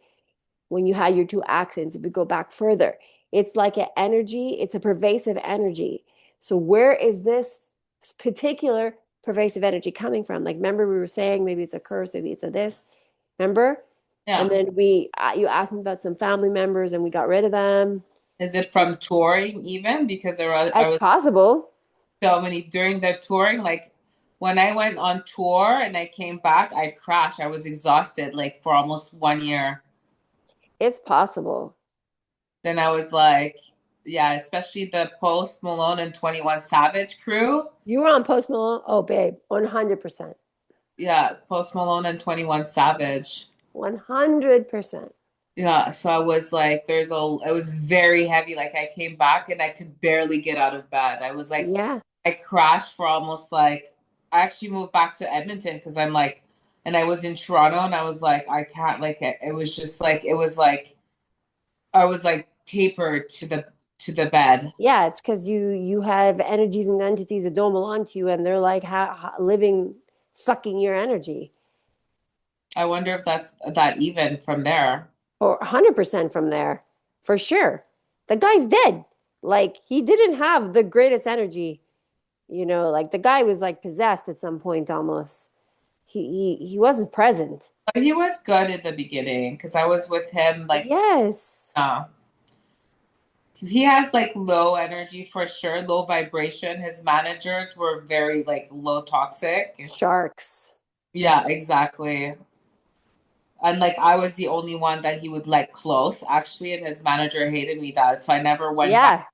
When you had your two accidents, if we go back further, it's like an energy, it's a pervasive energy. So where is this particular pervasive energy coming from? Like, remember we were saying maybe it's a curse, maybe it's a this, remember? And yeah. then you asked me about some family members and we got rid of them. Is it from touring even? Because I It's was possible. so many during the touring, like when I went on tour and I came back, I crashed. I was exhausted like for almost 1 year. It's possible. Then I was like, yeah, especially the Post Malone and 21 Savage crew. You were on Post Malone. Oh, babe, 100%. Yeah, Post Malone and 21 Savage. 100%. Yeah, so I was like, it was very heavy. Like I came back and I could barely get out of bed. I was like, Yeah. I crashed for almost like, I actually moved back to Edmonton because I'm like, and I was in Toronto and I was like, I can't like it was just like, it was like, I was like tapered to the bed. Yeah, it's because you have energies and entities that don't belong to you, and they're like living, sucking your energy. I wonder if that's that even from there. Or 100% from there, for sure. The guy's dead. Like he didn't have the greatest energy, like the guy was like possessed at some point almost. He wasn't present. But he was good at the beginning because I was with him like, Yes. uh, he has like low energy for sure, low vibration. His managers were very like low toxic. Sharks. Yeah, exactly. And like I was the only one that he would like close actually, and his manager hated me that. So I never went back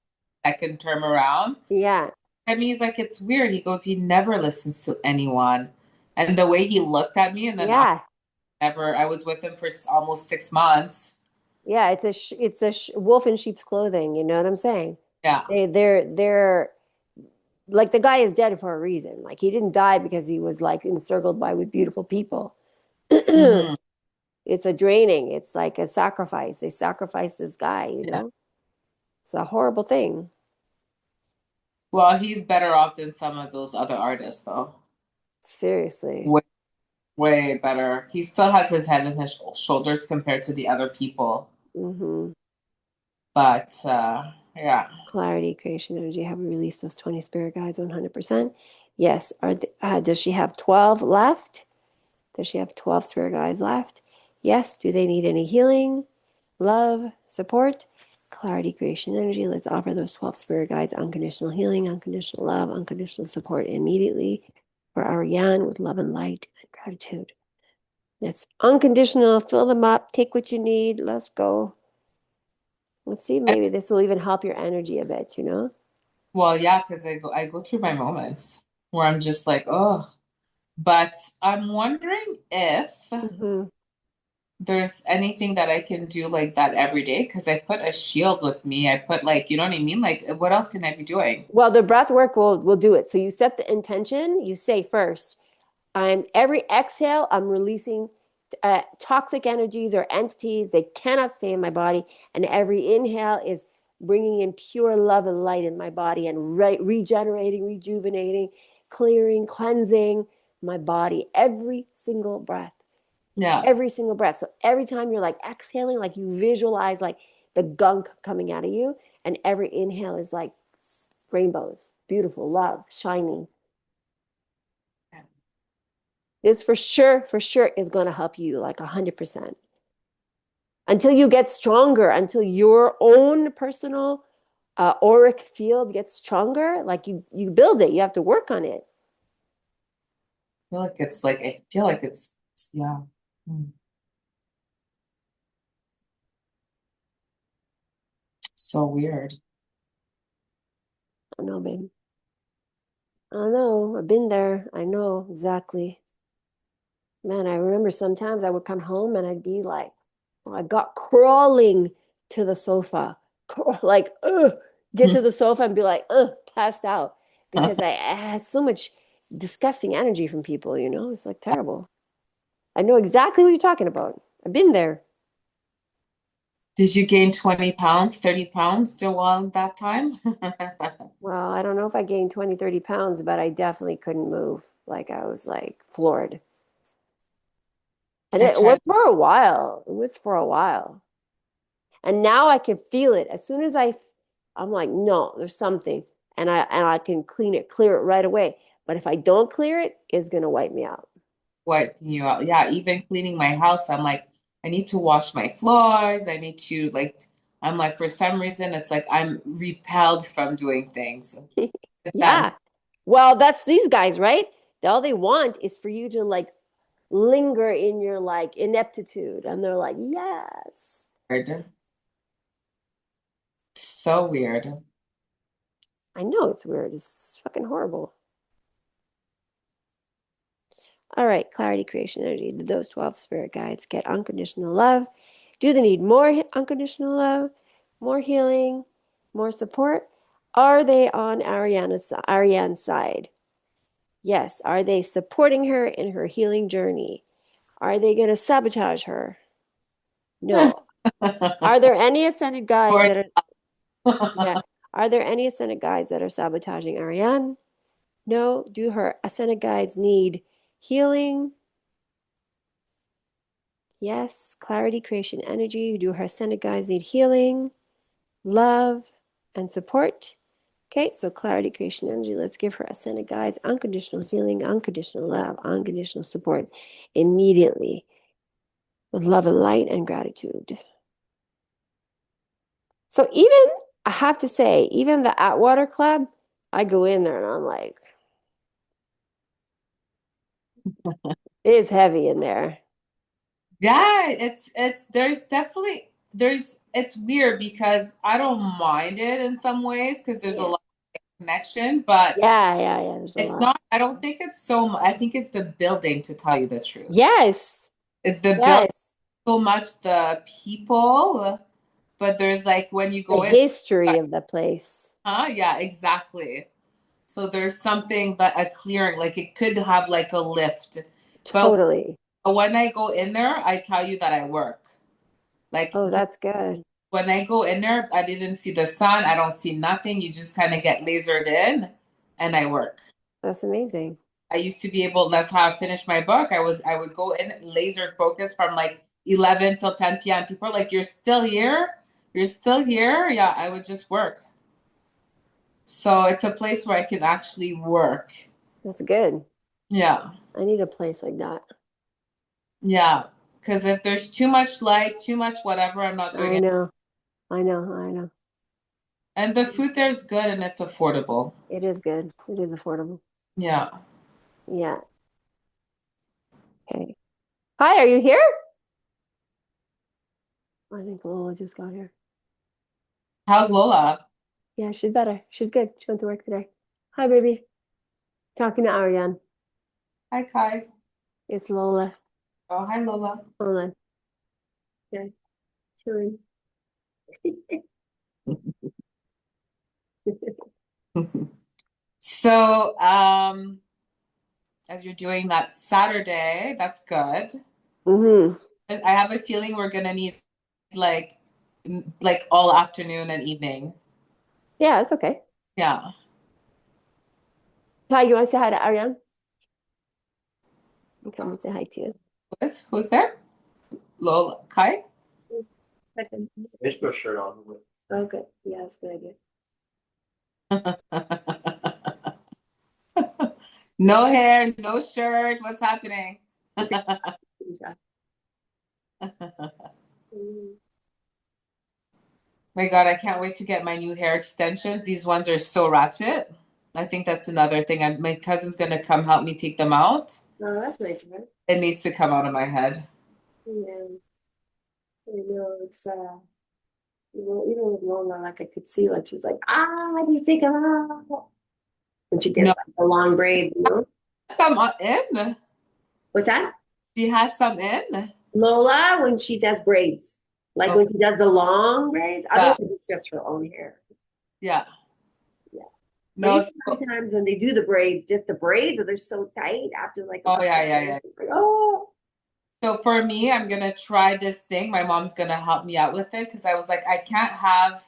Yeah. second term around. Yeah. I mean, he's like, it's weird. He goes, he never listens to anyone. And the way he looked at me, and then after Yeah. ever, I was with him for almost 6 months. Yeah, it's a wolf in sheep's clothing, you know what I'm saying? Yeah. They're like the guy is dead for a reason. Like he didn't die because he was like encircled by with beautiful people. Hmm. It's a draining. It's like a sacrifice. They sacrifice this guy, you Yeah. know? It's a horrible thing. Well, he's better off than some of those other artists, though. Seriously. Way, way better. He still has his head in his shoulders compared to the other people. Hmm. But yeah. Clarity, creation, energy. Have we released those 20 spirit guides 100%? Yes. Does she have 12 left? Does she have 12 spirit guides left? Yes. Do they need any healing, love, support? Clarity, creation, energy. Let's offer those 12 spirit guides unconditional healing, unconditional love, unconditional support immediately for Ariane with love and light and gratitude. It's unconditional. Fill them up. Take what you need. Let's go. Let's see. Maybe this will even help your energy a bit, you know? Well, yeah, because I go through my moments where I'm just like, oh. But I'm wondering if Hmm. there's anything that I can do like that every day because I put a shield with me. I put like, you know what I mean? Like, what else can I be doing? Well, the breath work will do it. So you set the intention. You say first, I'm every exhale, I'm releasing toxic energies or entities. They cannot stay in my body. And every inhale is bringing in pure love and light in my body and regenerating, rejuvenating, clearing, cleansing my body. Every single breath. Yeah. Every single breath. So every time you're like exhaling, like you visualize like the gunk coming out of you. And every inhale is like rainbows, beautiful, love, shining. This for sure is going to help you like 100% until you get stronger, until your own personal auric field gets stronger. Like you build it, you have to work on it. I feel like it's, yeah. Hmm. So weird. I know, baby. I know. I've been there. I know exactly. Man, I remember sometimes I would come home and I'd be like, oh, I got crawling to the sofa, like, get to the sofa and be like, passed out because I had so much disgusting energy from people, you know? It's like terrible. I know exactly what you're talking about. I've been there. Did you gain 20 pounds, 30 pounds still while that time? Well, I don't know if I gained 20, 30 pounds, but I definitely couldn't move. Like I was like floored. And I it was tried. for a while. It was for a while. And now I can feel it. As soon as I'm like, no, there's something. And I can clear it right away. But if I don't clear it, it's gonna wipe me out. What you know, yeah, even cleaning my house, I'm like, I need to wash my floors. I need to like, I'm like, for some reason, it's like I'm repelled from doing things. If that Yeah. Well, that's these guys, right? All they want is for you to like linger in your like ineptitude. And they're like, yes. weird. So weird. I know it's weird. It's fucking horrible. All right, clarity, creation, energy. Those 12 spirit guides get unconditional love. Do they need more unconditional love, more healing, more support? Are they on Ariane's side? Yes. Are they supporting her in her healing journey? Are they going to sabotage her? No. Are there any ascended guides Or that are, yeah, are there any ascended guides that are sabotaging Ariane? No. Do her ascended guides need healing? Yes, clarity, creation, energy. Do her ascended guides need healing, love, and support? Okay, so clarity, creation, energy. Let's give her ascended guides unconditional healing, unconditional love, unconditional support immediately with love and light and gratitude. So even, I have to say, even the Atwater Club, I go in there and I'm like, it is heavy in there. yeah, it's there's definitely there's it's weird because I don't mind it in some ways because there's a Yeah. lot of connection, but Yeah. There's a it's lot. not, I don't think it's so I think it's the building to tell you the truth. Yes. It's the building Yes. so much the people, but there's like when you The go in, history of the place. huh? Yeah, exactly. So there's something that a clearing, like it could have like a lift. But Totally. when I go in there, I tell you that I work. Like Oh, that's good. when I go in there, I didn't see the sun. I don't see nothing. You just kind of get lasered in and I work. That's amazing. I used to be able, that's how I finished my book. I would go in laser focus from like 11 till 10 p.m. People are like, you're still here? You're still here? Yeah, I would just work. So it's a place where I can actually work. That's good. Yeah. I need a place like that. Yeah. Because if there's too much light, too much whatever, I'm not doing I it. know. I know. And the food there is good and it's affordable. It is good. It is affordable. Yeah. Yeah. Okay. Hi, are you here? I think Lola just got here. How's Lola? Yeah, she's better. She's good. She went to work today. Hi, baby. Talking to Ariane. Hi, Kai. It's Lola. Oh, hi, Lola. Hold on. Yeah, chilling. So, as you're doing that Saturday, that's good. Mm-hmm. I have a feeling we're gonna need like like all afternoon and evening. Yeah, it's okay. Yeah. Hi, you want to say hi to Ariane? Come and say hi to you. Who's there? Lola, Kai? Second. Oh, good. Yeah, that's a good idea. No hair, no shirt. What's happening? It's a good shot. Mhm. My God, I can't wait to get my new hair extensions. These ones are so ratchet. I think that's another thing. My cousin's gonna come help me take them out. Oh, that's nice of her. It needs to come out of my head. Yeah, I know it's even with Lola, like I could see, like she's like, you take them out when she No, gets like the long braid, you know? some in. What's that? She has some in. Lola, when she does braids, like when Okay. she does the long braids, Yeah. otherwise it's just her own hair. Yeah. Yeah. But No. even sometimes when they do the braids, just the braids, they're so tight after like a Oh couple yeah, of yeah, years. yeah. It's like, oh, So for me, I'm gonna try this thing. My mom's gonna help me out with it because I was like, I can't have.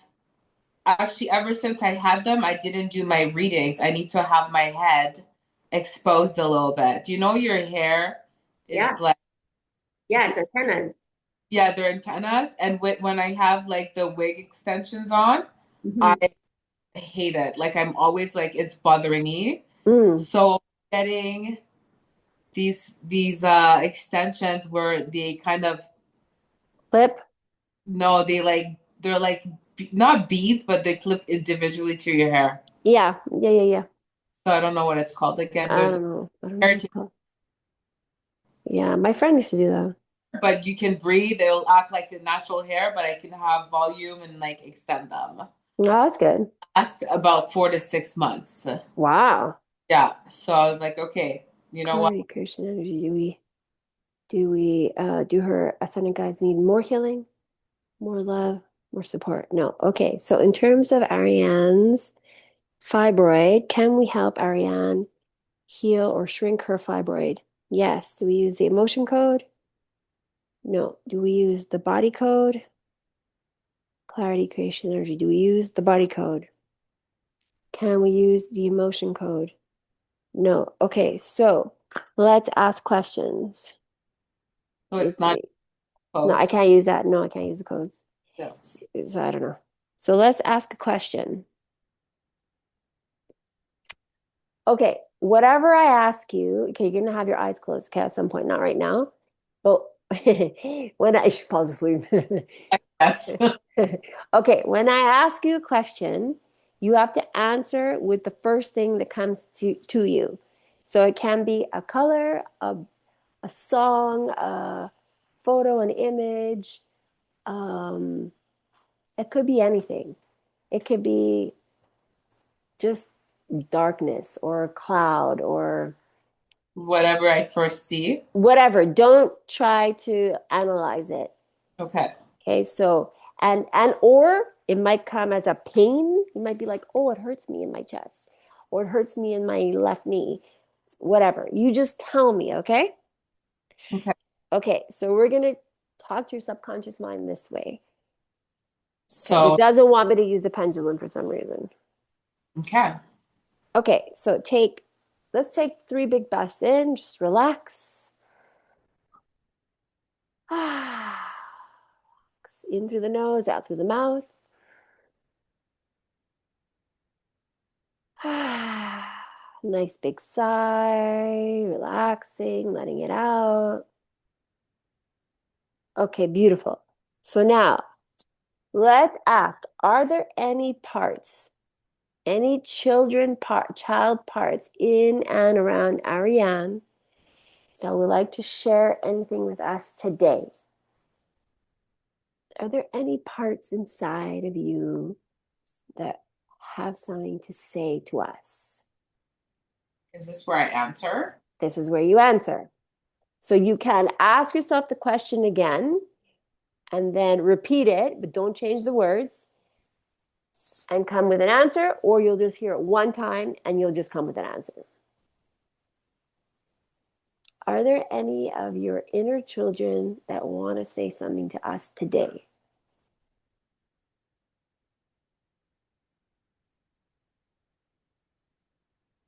Actually, ever since I had them, I didn't do my readings. I need to have my head exposed a little bit. Do you know your hair is yeah, like, yeah, it's antennas. yeah, they're antennas, and when I have like the wig extensions on, I Hmm. hate it. Like I'm always like it's bothering me. Mm. So getting these extensions where they kind of Clip. no, they're like not beads, but they clip individually to your hair. Yeah, yeah, yeah, yeah. So I don't know what it's called again. I There's don't know. I don't know hair what it's called. Yeah, my friend used to do that. but you can breathe. It'll act like the natural hair, but I can have volume and like extend them. Oh, that's good. Last about 4 to 6 months. Wow. Yeah. So I was like, okay, you know what? Clarity, creation, energy. Do her ascendant guides need more healing, more love, more support? No. Okay. So in terms of Ariane's fibroid, can we help Ariane heal or shrink her fibroid? Yes. Do we use the emotion code? No. Do we use the body code? Clarity, creation, energy. Do we use the body code? Can we use the emotion code? No. Okay, so let's ask questions. So it's It's not no, I codes. can't use that. No, I can't use the codes. No. So I don't know. So let's ask a question. Okay, whatever I ask you, okay, you're gonna have your eyes closed, okay, at some point, not right now. But when I should fall asleep. Yes. Okay, when I ask you a question, you have to answer with the first thing that comes to you. So it can be a color, a song, a photo, an image. Um, it could be anything. It could be just darkness or a cloud or Whatever I first see. whatever. Don't try to analyze it. Okay. Okay, so and or it might come as a pain. You might be like, oh, it hurts me in my chest, or it hurts me in my left knee. Whatever. You just tell me, okay? Okay. Okay, so we're gonna talk to your subconscious mind this way because it So, doesn't want me to use the pendulum for some reason. okay. Okay, so let's take three big breaths in, just relax. In through the nose, out through the mouth. Nice big sigh, relaxing, letting it out. Okay, beautiful. So now let's ask, are there any parts, any child parts in and around Ariane that would like to share anything with us today? Are there any parts inside of you that have something to say to us? Is this where I answer? This is where you answer. So you can ask yourself the question again and then repeat it, but don't change the words and come with an answer, or you'll just hear it one time and you'll just come with an answer. Are there any of your inner children that want to say something to us today?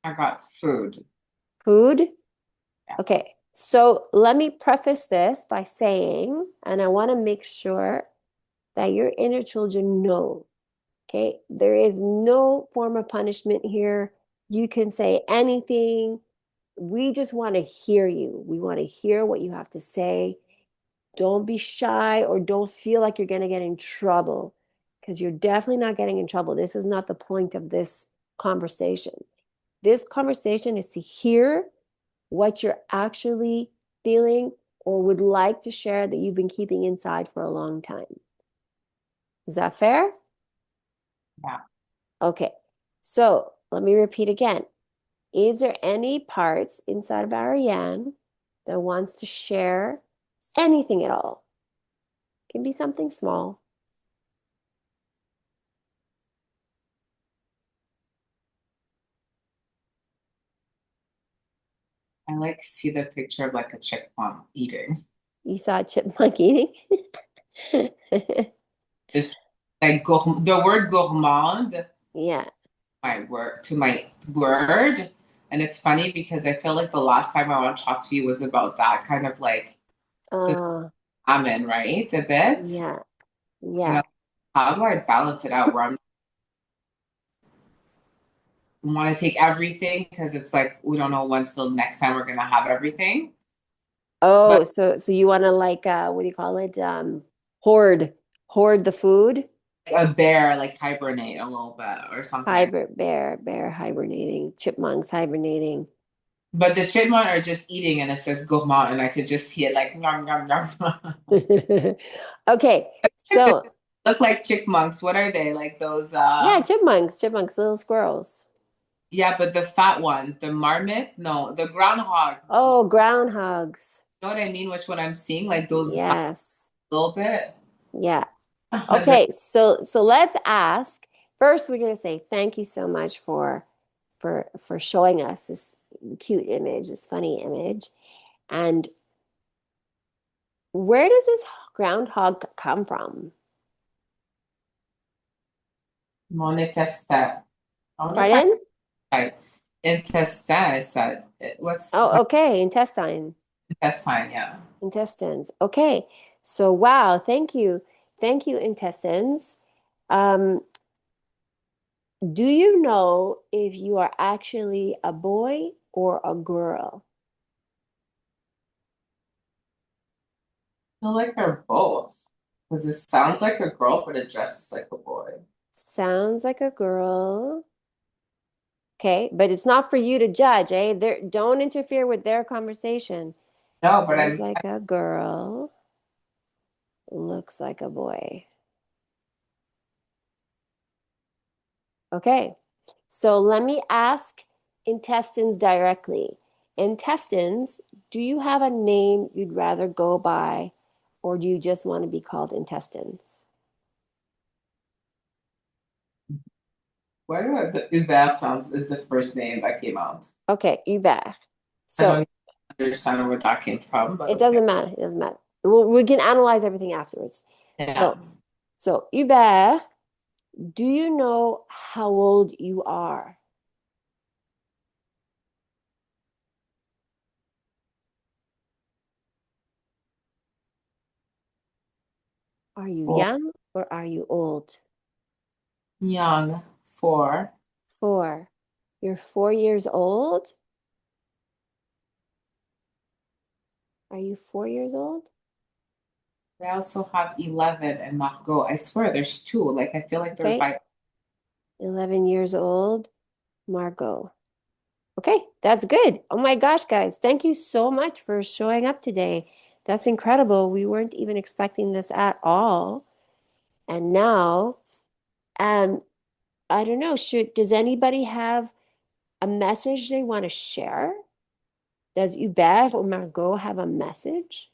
I got food. Food? Yeah. Okay, so let me preface this by saying, and I want to make sure that your inner children know, okay, there is no form of punishment here. You can say anything. We just want to hear you. We want to hear what you have to say. Don't be shy or don't feel like you're going to get in trouble because you're definitely not getting in trouble. This is not the point of this conversation. This conversation is to hear what you're actually feeling or would like to share that you've been keeping inside for a long time. Is that fair? Yeah. Okay. So let me repeat again. Is there any parts inside of Ariane that wants to share anything at all. Can be something small. I like see the picture of like a chipmunk eating. You saw a chipmunk eating? It's like the word gourmand, Yeah. my word to my word. And it's funny because I feel like the last time I want to talk to you was about that kind of like the Uh, salmon, right? A bit. yeah. You know, Yeah. how do I balance it out where I'm want to take everything because it's like we don't know when's the next time we're gonna have everything. But Oh, so you want to like what do you call it? Hoard hoard the food? a bear like hibernate a little bit or something. Bear hibernating, chipmunks hibernating. But the chipmunk are just eating and it says gourmand and I could just see it like nom nom nom. Okay, so Look like chipmunks. What are they? Like those yeah, chipmunks, little squirrels. yeah, but the fat ones, the marmots? No, the groundhog. You Oh, groundhogs. know what I mean? Which one I'm seeing? Like those Yes. little bit. Yeah. Okay, so let's ask. First, we're gonna say thank you so much for showing us this cute image, this funny image. And where does this groundhog come from? Mon intestin. I wonder if I Pardon? right. Intestin is that what's Oh, okay, intestine, intestine, yeah. intestines. Okay, so wow, thank you, intestines. Um, do you know if you are actually a boy or a girl? I feel like they're both. Because it sounds like a girl, but it dresses like a boy. Sounds like a girl. Okay, but it's not for you to judge, eh? Don't interfere with their conversation. No, but Sounds I'm like a girl, looks like a boy. Okay, so let me ask intestines directly. Intestines, do you have a name you'd rather go by, or do you just want to be called intestines? where do the Uber sounds is the first name that came out. Okay, Hubert. I So don't understand where that came from, but it okay. doesn't matter. It doesn't matter. We can analyze everything afterwards. Yeah. So, so Hubert, do you know how old you are? Are you For young or are you old? young, for 4. You're 4 years old? Are you 4 years old? I also have 11 and Margot. I swear there's two. Like I feel like they're Okay. by 11 years old, Margot. Okay, that's good. Oh my gosh, guys, thank you so much for showing up today. That's incredible. We weren't even expecting this at all. And now, um, I don't know, does anybody have a message they want to share? Does Hubert or Margot have a message?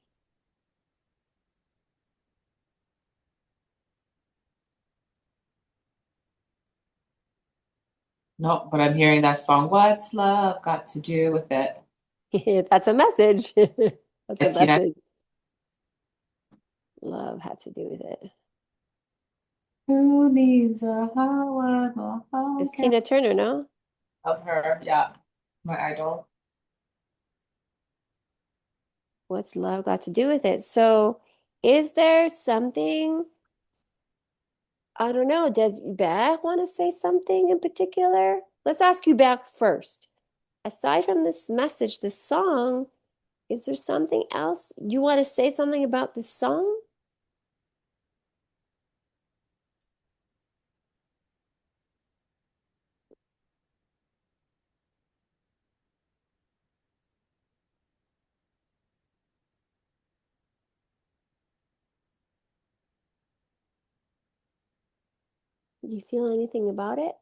no, but I'm hearing that song. What's love got to do with it? That's a message. That's a It's yeah. message. Love had to do with it. Who needs a Howard? How It's can Tina Turner, no? of her? Yeah, my idol. What's love got to do with it? So, is there something, I don't know, does Hubert want to say something in particular? Let's ask Hubert first. Aside from this message, this song, is there something else? Do you want to say something about this song? Do you feel anything about it?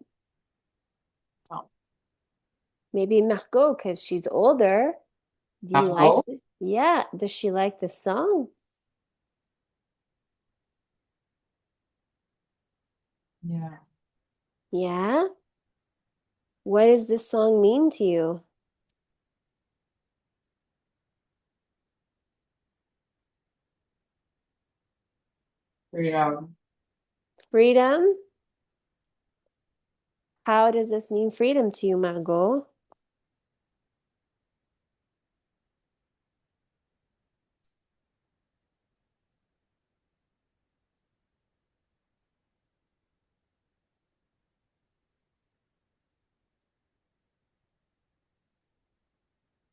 Oh, Maybe Margot, because she's older. Do you like Margot? Yeah. Does she like the song? Yeah. Yeah. What does this song mean to you? Freedom. Freedom? How does this mean freedom to you, Margot?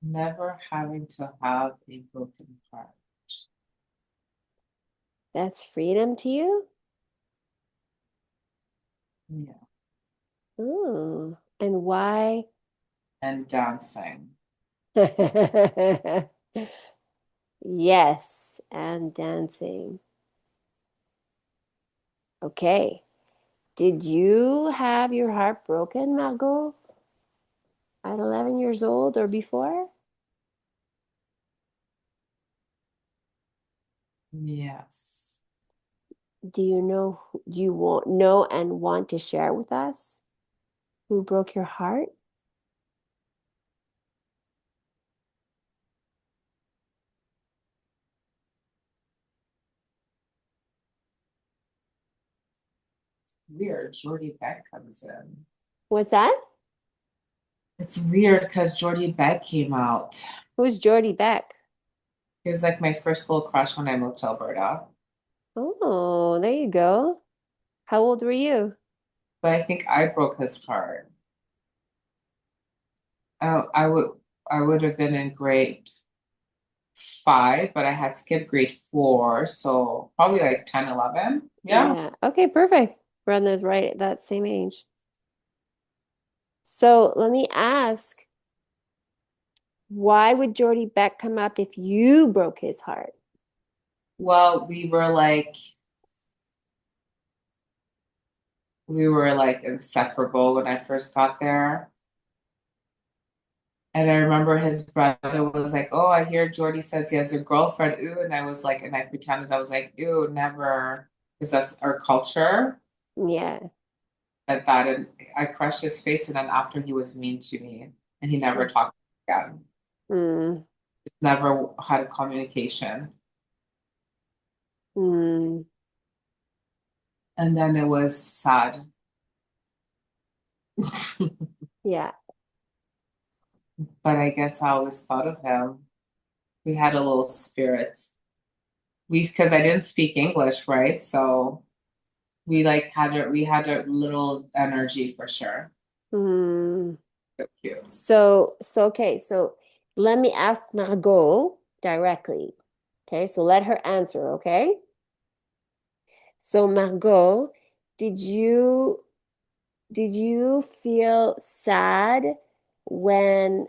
Never having to have a broken heart. That's freedom to you? Yeah. Hmm. And why? And dancing. Yes, and dancing. Okay. Did you have your heart broken, Margot, at 11 years old or before? Yes. Do you want know and want to share with us who broke your heart? Weird. Jordy Beck comes in. What's that? It's weird because Jordy Beck came out. Who's Jordy Beck? He was like my first full crush when I moved to Alberta. Oh, there you go. How old were you? But I think I broke his heart. Oh, I would have been in grade 5, but I had skipped grade 4, so probably like 10, 11. Yeah. Yeah. Okay, perfect. Brother's right at that same age. So let me ask, why would Jordy Beck come up if you broke his heart? Well, we were like inseparable when I first got there. And I remember his brother was like, "Oh, I hear Jordy says he has a girlfriend." Ooh, and I was like, and I pretended I was like, "Ooh, never," because that's our culture. Yeah. At that, and I crushed his face, and then after he was mean to me, and he never talked again. Mm, Never had a communication. mm, And then it was sad. yeah. But I guess I always thought of him. We had a little spirit. Because I didn't speak English, right? So we had a little energy for sure. Mm. So cute. So okay, so let me ask Margot directly. Okay, so let her answer, okay? So Margot, did you did you feel sad when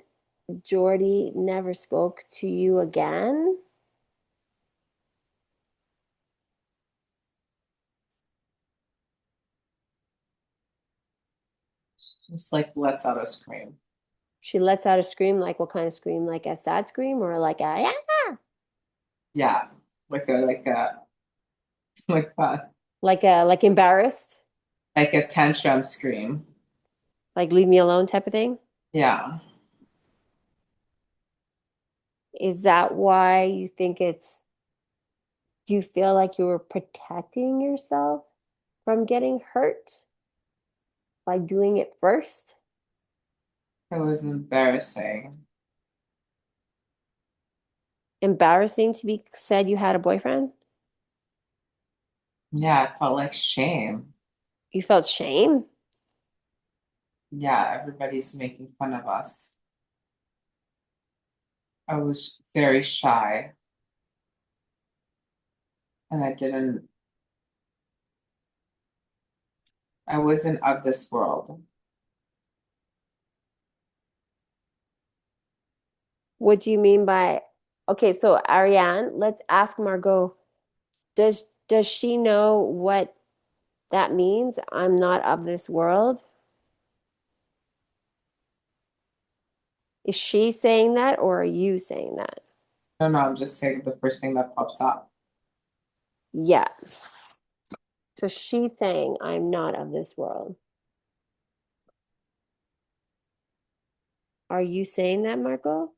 Jordy never spoke to you again? Just like lets out a scream. She lets out a scream, like what kind of scream? Like a sad scream or like a yeah, Yeah. Like a like that. like embarrassed, Like a tantrum scream. like leave me alone type of thing? Yeah. Is that why you think do you feel like you were protecting yourself from getting hurt by doing it first? It was embarrassing. Embarrassing to be said you had a boyfriend? Yeah, I felt like shame. You felt shame? Yeah, everybody's making fun of us. I was very shy and I wasn't of this world. What do you mean by, okay, so Ariane, let's ask Margot, does she know what that means? I'm not of this world. Is she saying that or are you saying that? I don't know, I'm just saying the first thing that pops up. Yeah. So she's saying, I'm not of this world. Are you saying that, Marco?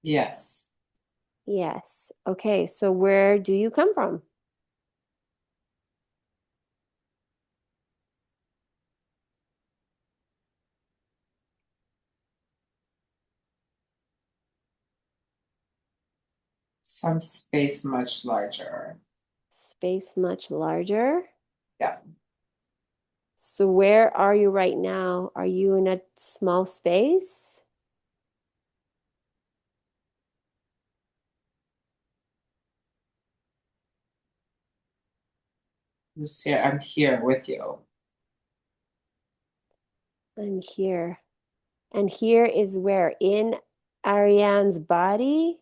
Yes. Yes. Okay. So where do you come from? Some space much larger. Space much larger. Yeah. So where are you right now? Are you in a small space? I'm here with you. I'm here. And here is where? In Ariane's body?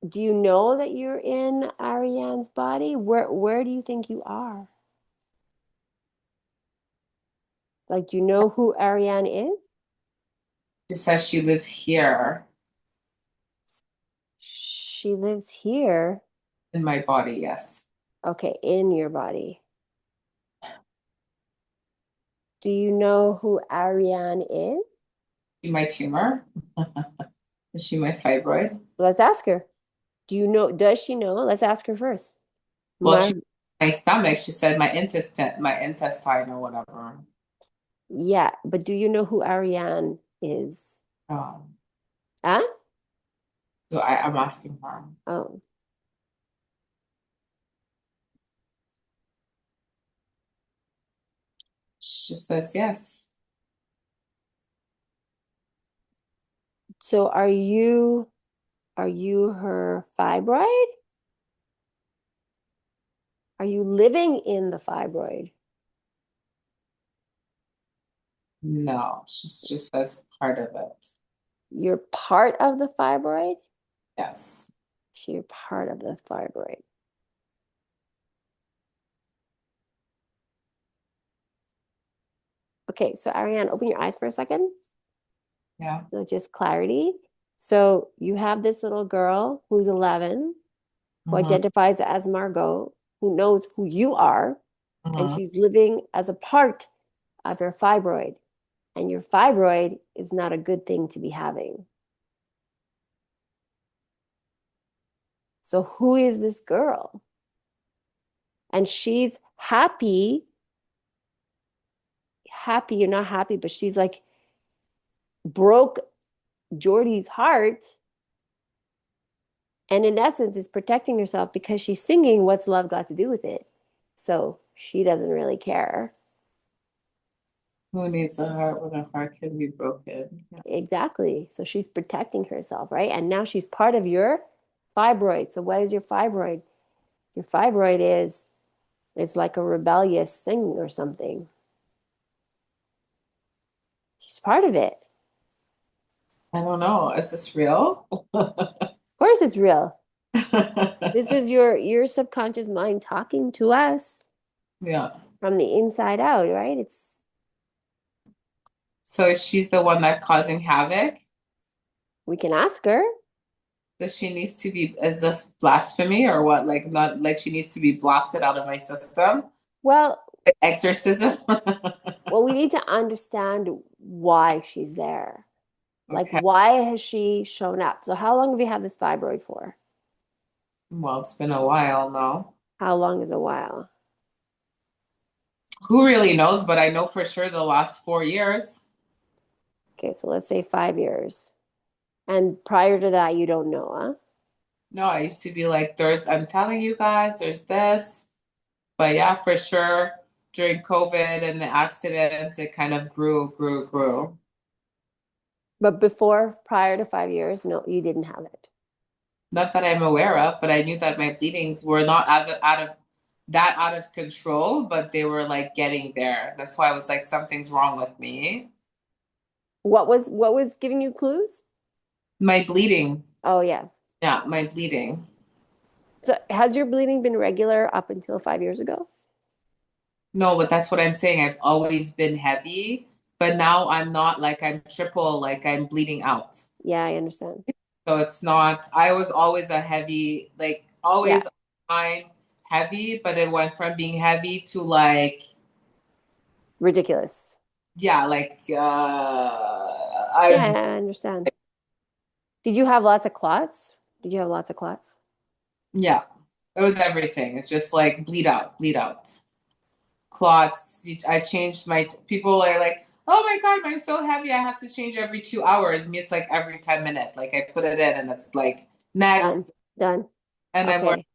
Do you know that you're in Ariane's body? Where do you think you are? Like, do you know who Ariane is? She says she lives here She lives here. in my body, yes. Okay, in your body. Do you know who Ariane is? Is she my tumor? Is she my fibroid? Let's ask her. Do you know? Does she know? Let's ask her first. Well, My, my stomach, she said my intestine or whatever. yeah, but do you know who Ariane is? Um, Huh? so I'm asking her. Oh, She just says yes. so are you her fibroid? Are you living in the fibroid? No, she just says part of it. You're part of the fibroid? Yes. So you're part of the fibroid. Okay, so Ariane, open your eyes for a second. Yeah. So just clarity. So you have this little girl who's 11, who Hmm. identifies as Margot, who knows who you are, and Hmm. she's living as a part of your fibroid. And your fibroid is not a good thing to be having. So who is this girl? And she's happy, you're not happy, but she's like broke Jordy's heart. And in essence, is protecting herself because she's singing What's Love Got to Do with It? So she doesn't really care. Who needs a heart when a heart can be broken? Yeah. Exactly. So she's protecting herself, right? And now she's part of your fibroid. So what is your fibroid? Your fibroid is like a rebellious thing or something. She's part of it. I don't know. Is this real? Of course it's real. This is your subconscious mind talking to us Yeah. from the inside out, right? It's So she's the one that causing havoc? we can ask her. Does she needs to be, is this blasphemy or what? Like not like she needs to be blasted out of my system? Well, Exorcism? well, we need to understand why she's there. Like, Okay. why has she shown up? So, how long have you had this fibroid for? Well, it's been a while now. How long is a while? Who really knows? But I know for sure the last 4 years. Okay, so let's say 5 years. And prior to that, you don't know, huh? No, I used to be like, I'm telling you guys, there's this. But yeah, for sure, during COVID and the accidents, it kind of grew. But before, prior to 5 years, no, you didn't have it. Not that I'm aware of, but I knew that my bleedings were not as out of control, but they were like getting there. That's why I was like, something's wrong with me. What was giving you clues? My bleeding, Oh, yeah. yeah, my bleeding. So, has your bleeding been regular up until 5 years ago? No, but that's what I'm saying. I've always been heavy, but now I'm not like I'm triple, like I'm bleeding out. Yeah, I understand. So it's not, I was always a heavy, like Yeah, always I'm heavy, but it went from being heavy to like, ridiculous. yeah, like Yeah, I I understand. Did you have lots of clots? Did you have lots of clots? yeah, it was everything. It's just like bleed out, bleed out. Clots. I changed my, people are like, oh my God, I'm so heavy. I have to change every 2 hours. Me, it's like every 10 minutes. Like I put it in and it's like next. Done. Done. And I'm wearing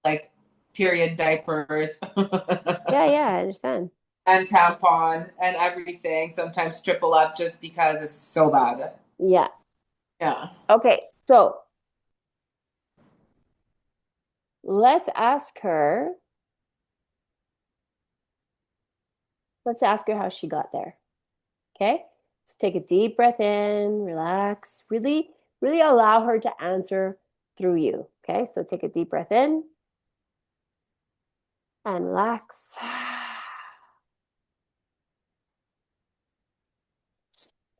Okay. like period diapers Yeah, yeah, I understand. and tampon and everything. Sometimes triple up just because it's so bad. Yeah. Yeah. Okay. So let's ask her. Let's ask her how she got there. Okay. So take a deep breath in, relax, really, really allow her to answer through you. Okay. So take a deep breath in and relax.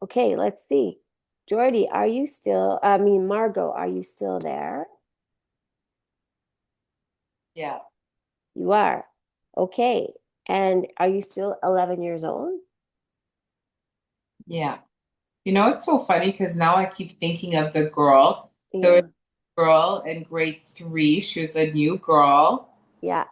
Okay, let's see. Jordy, are you still, I mean, Margot, are you still there? Yeah. You are. Okay. And are you still 11 years old? Yeah. You know, it's so funny because now I keep thinking of the girl. There was Yeah. a girl in grade 3. She was a new girl Yeah.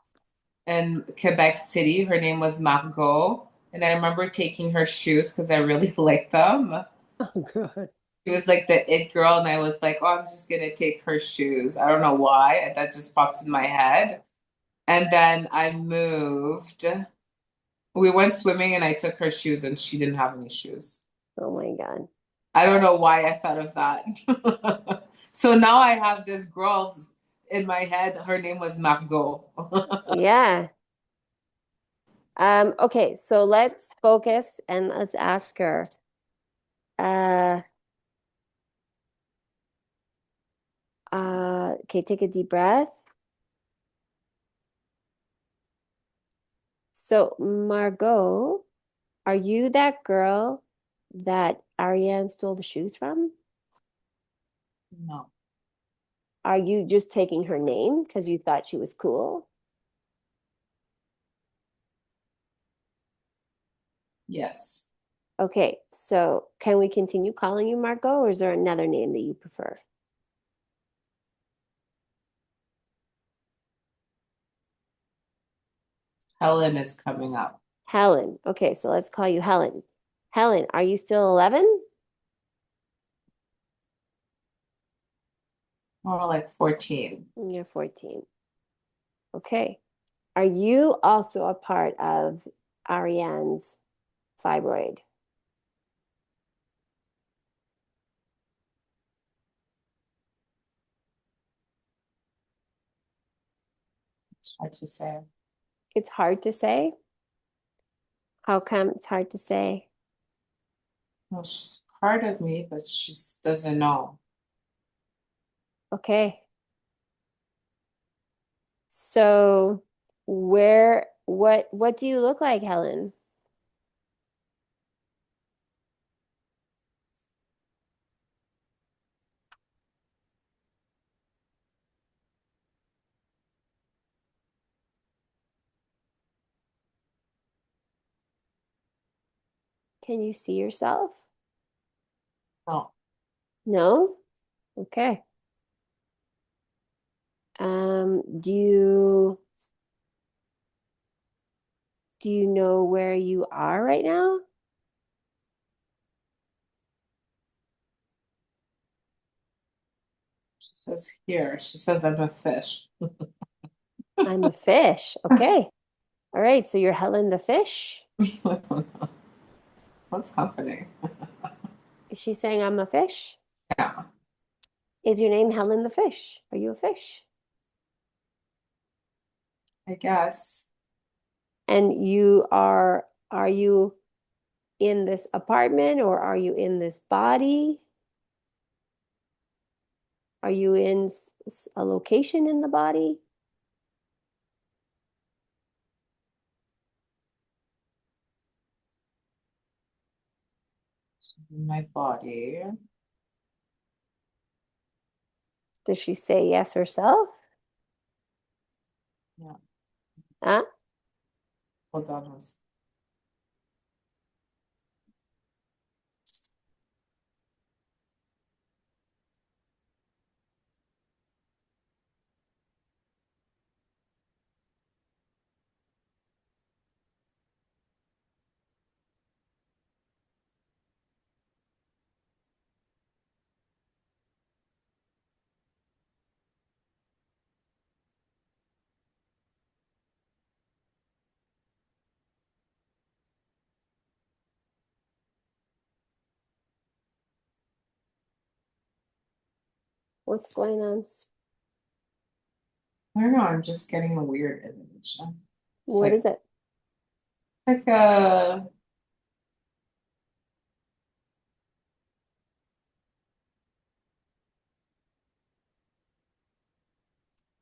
in Quebec City. Her name was Margot. And I remember taking her shoes because I really liked them. Oh, good. She was like the it girl, and I was like, oh, I'm just gonna take her shoes. I don't know why. That just popped in my head. And then I moved. We went swimming, and I took her shoes, and she didn't have any shoes. Oh my God. I don't know why I thought of that. So now I have this girl in my head. Her name was Margot. Yeah. Okay, so let's focus and let's ask her. Uh, okay, take a deep breath. So, Margot, are you that girl that Ariane stole the shoes from? No. Are you just taking her name because you thought she was cool? Yes. Okay, so can we continue calling you Margot, or is there another name that you prefer? Helen is coming up. Helen. Okay, so let's call you Helen. Helen, are you still 11? More like 14. You're 14. Okay. Are you also a part of Ariane's fibroid? It's hard to say. It's hard to say. How come it's hard to say? Well, she's part of me, but she doesn't know. Okay. So what do you look like, Helen? Can you see yourself? No. No? Okay. Do you know where you are right now? She says here. She says I'm a fish. I'm a fish. Okay. All right, so you're Helen the fish? What's happening? Is she saying I'm a fish? Yeah, Is your name Helen the fish? Are you a fish? I guess. And are you in this apartment or are you in this body? Are you in a location in the body? In my body. Does she say yes herself? Yeah. Huh? Hold on. What's going on? I don't know. I'm just getting a weird image. It's What is it? like a.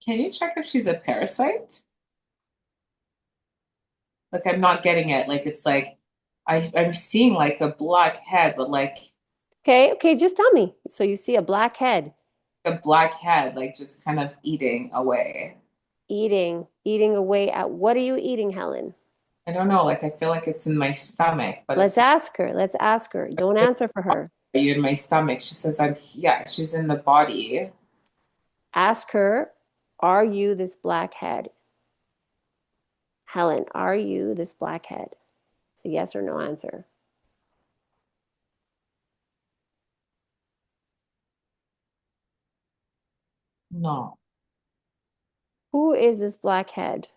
Can you check if she's a parasite? Like I'm not getting it. Like it's like I'm seeing like a black head, but like Okay, okay, just tell me. So you see a black head a black head, like just kind of eating away. eating away at what are you eating, Helen? I don't know. Like I feel like it's in my stomach, but Let's it's not. ask her. Let's ask her. Don't answer for her. Are you in my stomach? She says I'm. Yeah, she's in the body. Ask her, are you this black head? Helen, are you this black head? It's a yes or no answer. No, Who is this black head?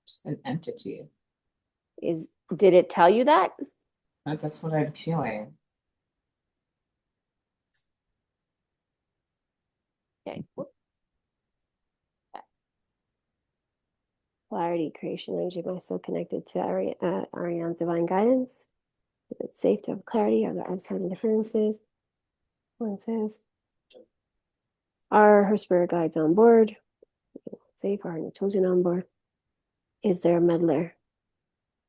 just an entity. Is did it tell you that? That's what I'm feeling. Okay. Clarity, creation, energy. Am I still connected to Ariane's divine guidance? Is it safe to have clarity? Are there outstanding differences? One says, are her spirit guides on board? Safe. Are her children on board? Is there a meddler?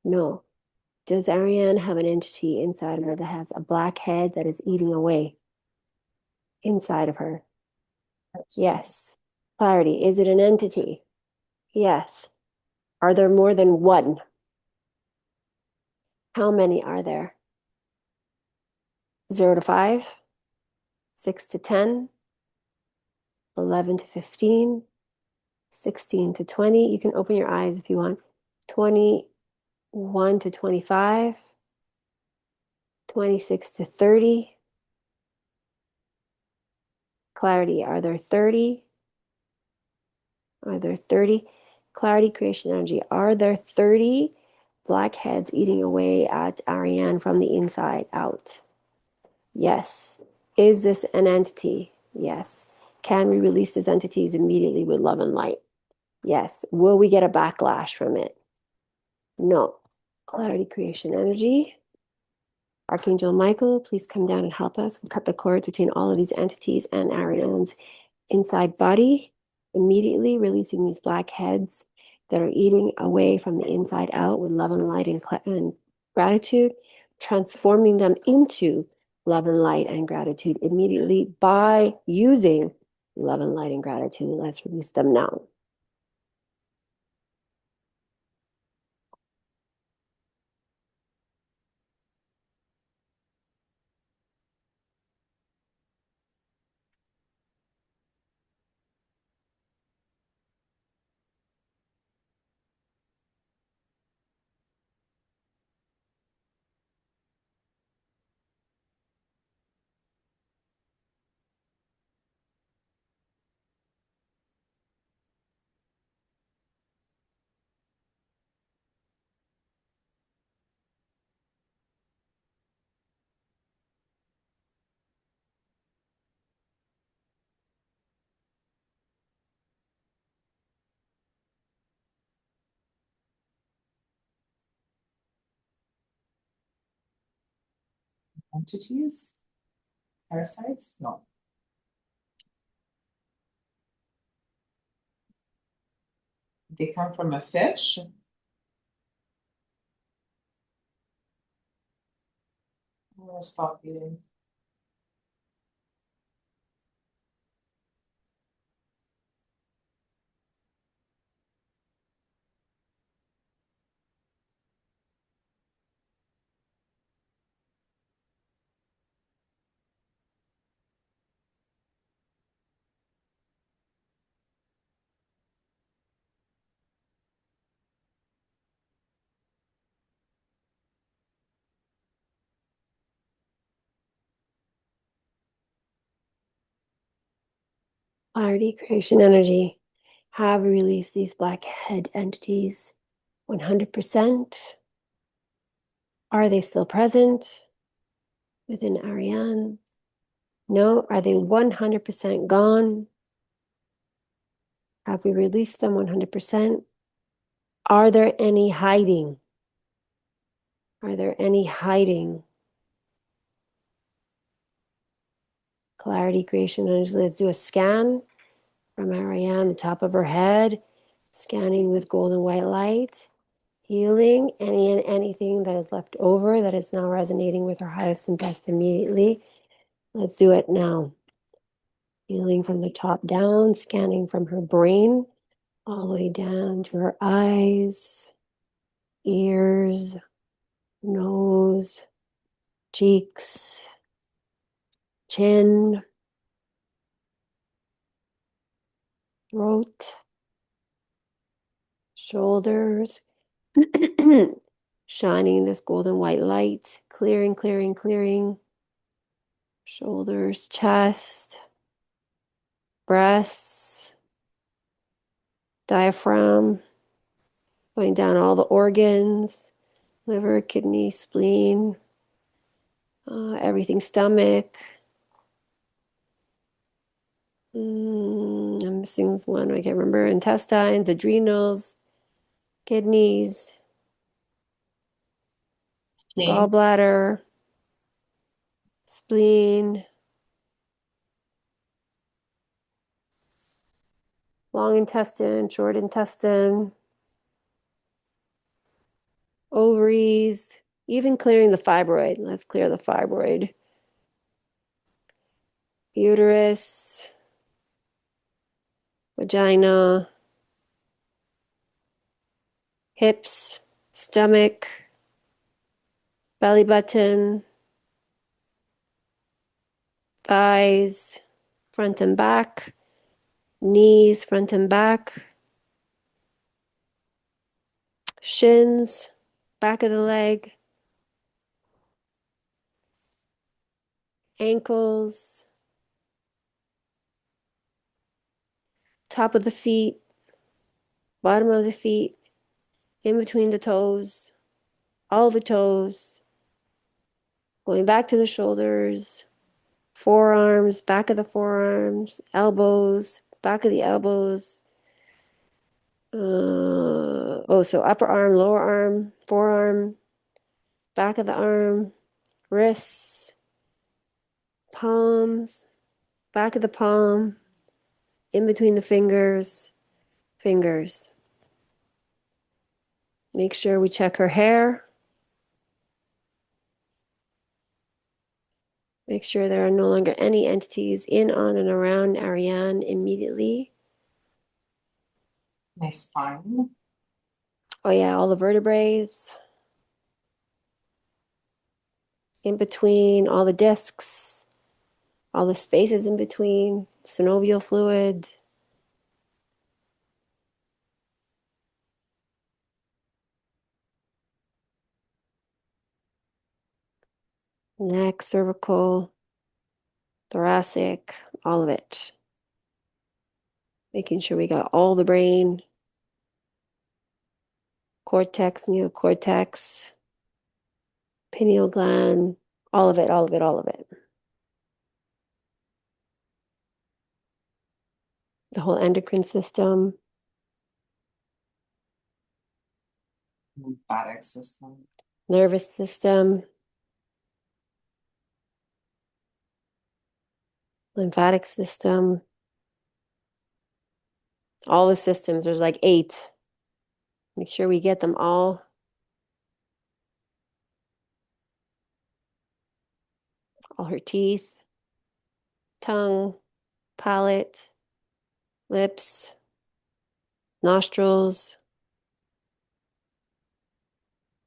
No. Does Ariane have an entity inside of her that has a black head that is eating away inside of her? Yes. Clarity. Is it an entity? Yes. Are there more than one? How many are there? 0 to 5, 6 to 10, 11 to 15, 16 to 20. You can open your eyes if you want. 21 to 25, 26 to 30. Clarity. Are there 30? Are there 30? Clarity, creation, energy. Are there 30 blackheads eating away at Ariane from the inside out? Yes. Is this an entity? Yes. Can we release these entities immediately with love and light? Yes. Will we get a backlash from it? No. Clarity, creation, energy. Archangel Michael, please come down and help us. We'll cut the cords between all of these entities and Ariane's inside body, immediately releasing these black heads that are eating away from the inside out with love and light and gratitude, transforming them into love and light and gratitude immediately by using love and light and gratitude. Let's release them now. Entities? Parasites? No. They come from a fish. I'm gonna stop eating. Clarity, creation, energy. Have released these blackhead entities 100%. Are they still present within Ariane? No. Are they 100% gone? Have we released them 100%? Are there any hiding? Are there any hiding? Clarity, creation, energy. Let's do a scan from Ariane, the top of her head, scanning with golden white light, healing any and anything that is left over that is now resonating with her highest and best immediately. Let's do it now. Healing from the top down, scanning from her brain all the way down to her eyes, ears, nose, cheeks, chin, throat, shoulders, shining this golden white light, clearing, clearing, clearing, shoulders, chest, breasts, diaphragm, going down all the organs, liver, kidney, spleen, everything, stomach. I'm missing one, I can't remember. Intestines, adrenals, kidneys, Spleen. gallbladder, spleen, long intestine, short intestine, ovaries, even clearing the fibroid. Let's clear the fibroid. Uterus, vagina, hips, stomach, belly button, thighs, front and back, knees, front and back, shins, back of the leg, ankles, top of the feet, bottom of the feet, in between the toes, all the toes, going back to the shoulders, forearms, back of the forearms, elbows, back of the elbows. So upper arm, lower arm, forearm, back of the arm, wrists, palms, back of the palm, in between the fingers, fingers. Make sure we check her hair. Make sure there are no longer any entities in, on, and around Ariane immediately. My spine. Oh, yeah, all the vertebrae in between, all the discs, all the spaces in between, synovial fluid, neck, cervical, thoracic, all of it. Making sure we got all the brain, cortex, neocortex, pineal gland, all of it, all of it, all of it. The whole endocrine system, Lymphatic system. nervous system, lymphatic system, all the systems. There's like 8. Make sure we get them all her teeth, tongue, palate, lips, nostrils,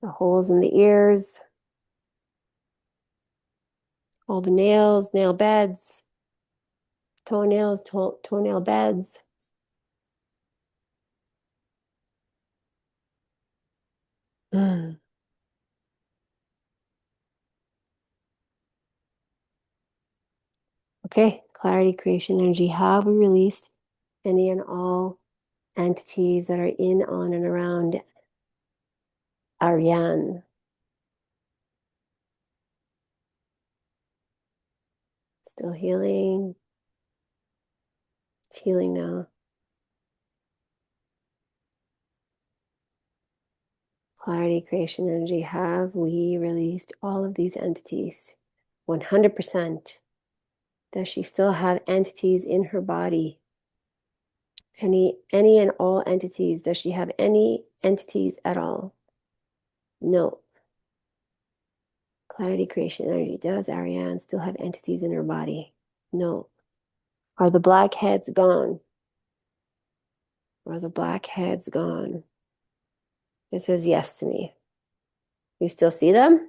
the holes in the ears, all the nails, nail beds, toenails, toenail beds. Mm. Okay, clarity, creation, energy. Have we released any and all entities that are in, on, and around Ariane? Still healing. It's healing now. Clarity, creation, energy. Have we released all of these entities? 100%. Does she still have entities in her body? Any and all entities? Does she have any entities at all? No. Clarity, creation, energy. Does Ariane still have entities in her body? No. Are the blackheads gone? Are the blackheads gone? It says yes to me. You still see them?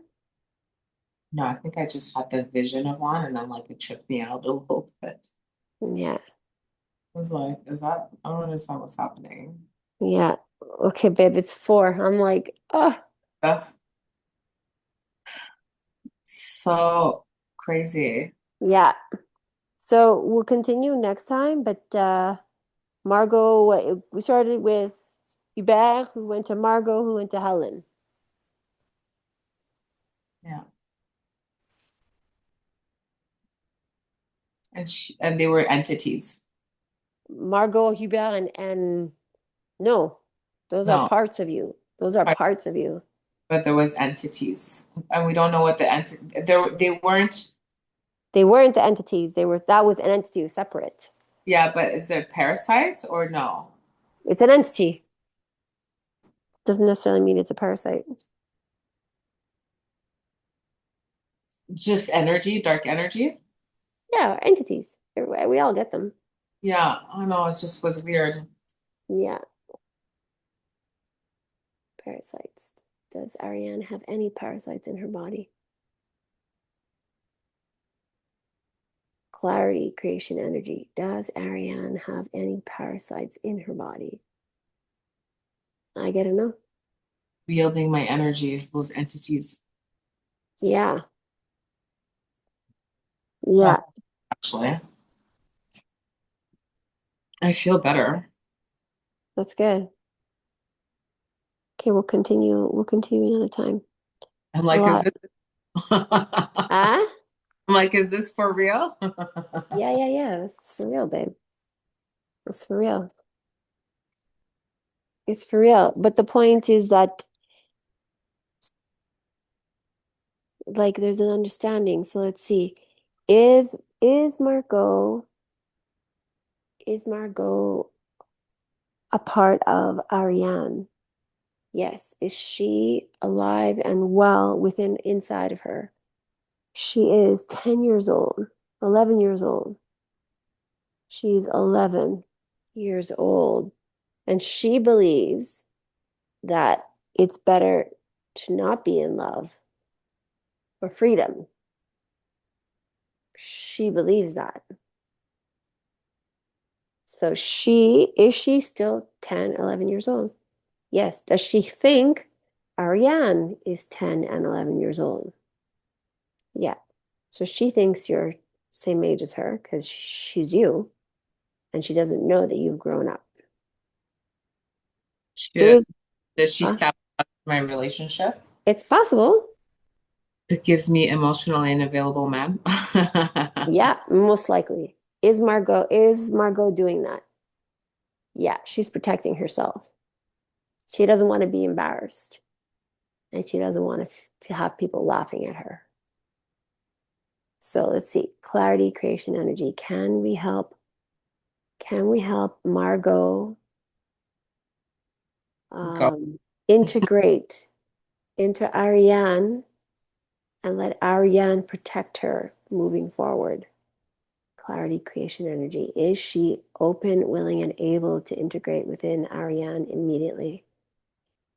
No, I think I just had the vision of one and then like it tripped me out a little bit. Yeah. I was like, is that, I don't understand what's happening. Yeah. Okay, babe, it's four. I'm like, oh, Ugh, so crazy. yeah. So we'll continue next time, but Margot, we started with Hubert, who went to Margot, who went to Helen. Yeah. And they were entities. Margot, Hubert, and no, those are No, parts of you. Those are parts of you. but there was entities. And we don't know what the entity they weren't. They weren't the entities. That was an entity separate. Yeah, but is there parasites or no? It's an entity. Doesn't necessarily mean it's a parasite. Just energy, dark energy? Yeah, entities. We all get them. Yeah, I know, it just was weird. Yeah, parasites. Does Ariane have any parasites in her body? Clarity, creation, energy. Does Ariane have any parasites in her body? I gotta know. Wielding my energy, those entities. Yeah, Uh, yeah, actually, I feel better. that's good. Okay, we'll continue. We'll continue another time. I'm It's a like, is lot. this I'm Ah, like, is this for real? yeah, yeah, yeah. That's for real, babe. That's for real. It's for real. But the point is that like there's an understanding. So let's see. Is is Margot is Margot a part of Ariane? Yes. Is she alive and well within inside of her? She is 10 years old, 11 years old. She's 11 years old. And she believes that it's better to not be in love for freedom. She believes that. So is she still 10, 11 years old? Yes. Does she think Ariane is 10 and 11 years old? Yeah. So she thinks you're same age as her because she's you and she doesn't know that you've grown up. Should Is, Does she huh? sabotage my relationship? It's possible. It gives me emotionally unavailable man. Yeah, most likely. Is Margot doing that? Yeah, she's protecting herself. She doesn't want to be embarrassed and she doesn't want to have people laughing at her. So let's see. Clarity, creation, energy. Can we help Margot Go. integrate into Ariane and let Ariane protect her moving forward. Clarity, creation, energy. Is she open, willing, and able to integrate within Ariane immediately?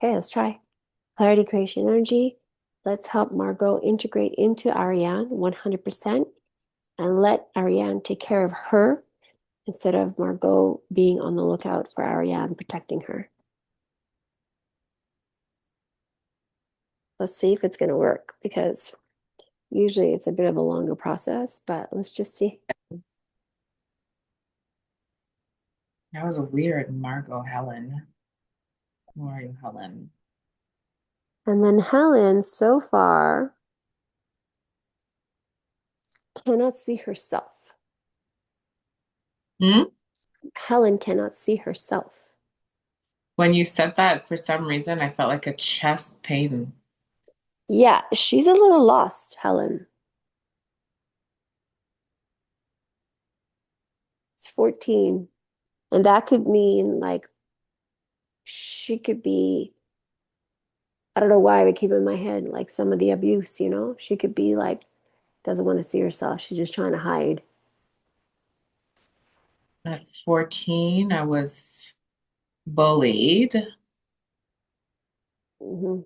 Okay, let's try. Clarity, creation, energy. Let's help Margot integrate into Ariane 100% and let Ariane take care of her instead of Margot being on the lookout for Ariane protecting her. Let's see if it's going to work because usually it's a bit of a longer process, but let's just see. That was a weird Margot Helen. Who are you, Helen? And then Helen, so far, cannot see herself. Hmm? Helen cannot see herself. When you said that, for some reason, I felt like a chest pain. Yeah, she's a little lost, Helen. She's 14. And that could mean like she could be, I don't know why it came in my head, like some of the abuse, you know? She could be like, doesn't want to see herself. She's just trying to hide. At 14, I was bullied. Hmm.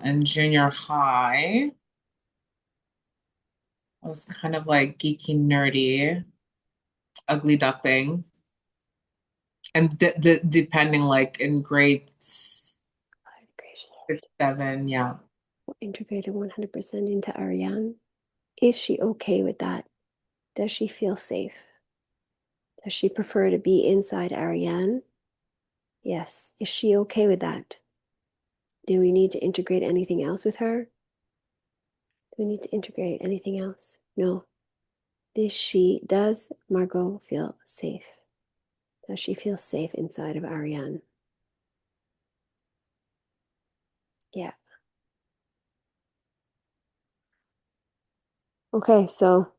In junior high, I was kind of like geeky, nerdy, ugly duckling. And depending, like in grade six, seven, yeah. Integrated 100% into Ariane. Is she okay with that? Does she feel safe? Does she prefer to be inside Ariane? Yes. Is she okay with that? Do we need to integrate anything else with her? Do we need to integrate anything else? No. Does Margot feel safe? Does she feel safe inside of Ariane? Yeah. Okay, so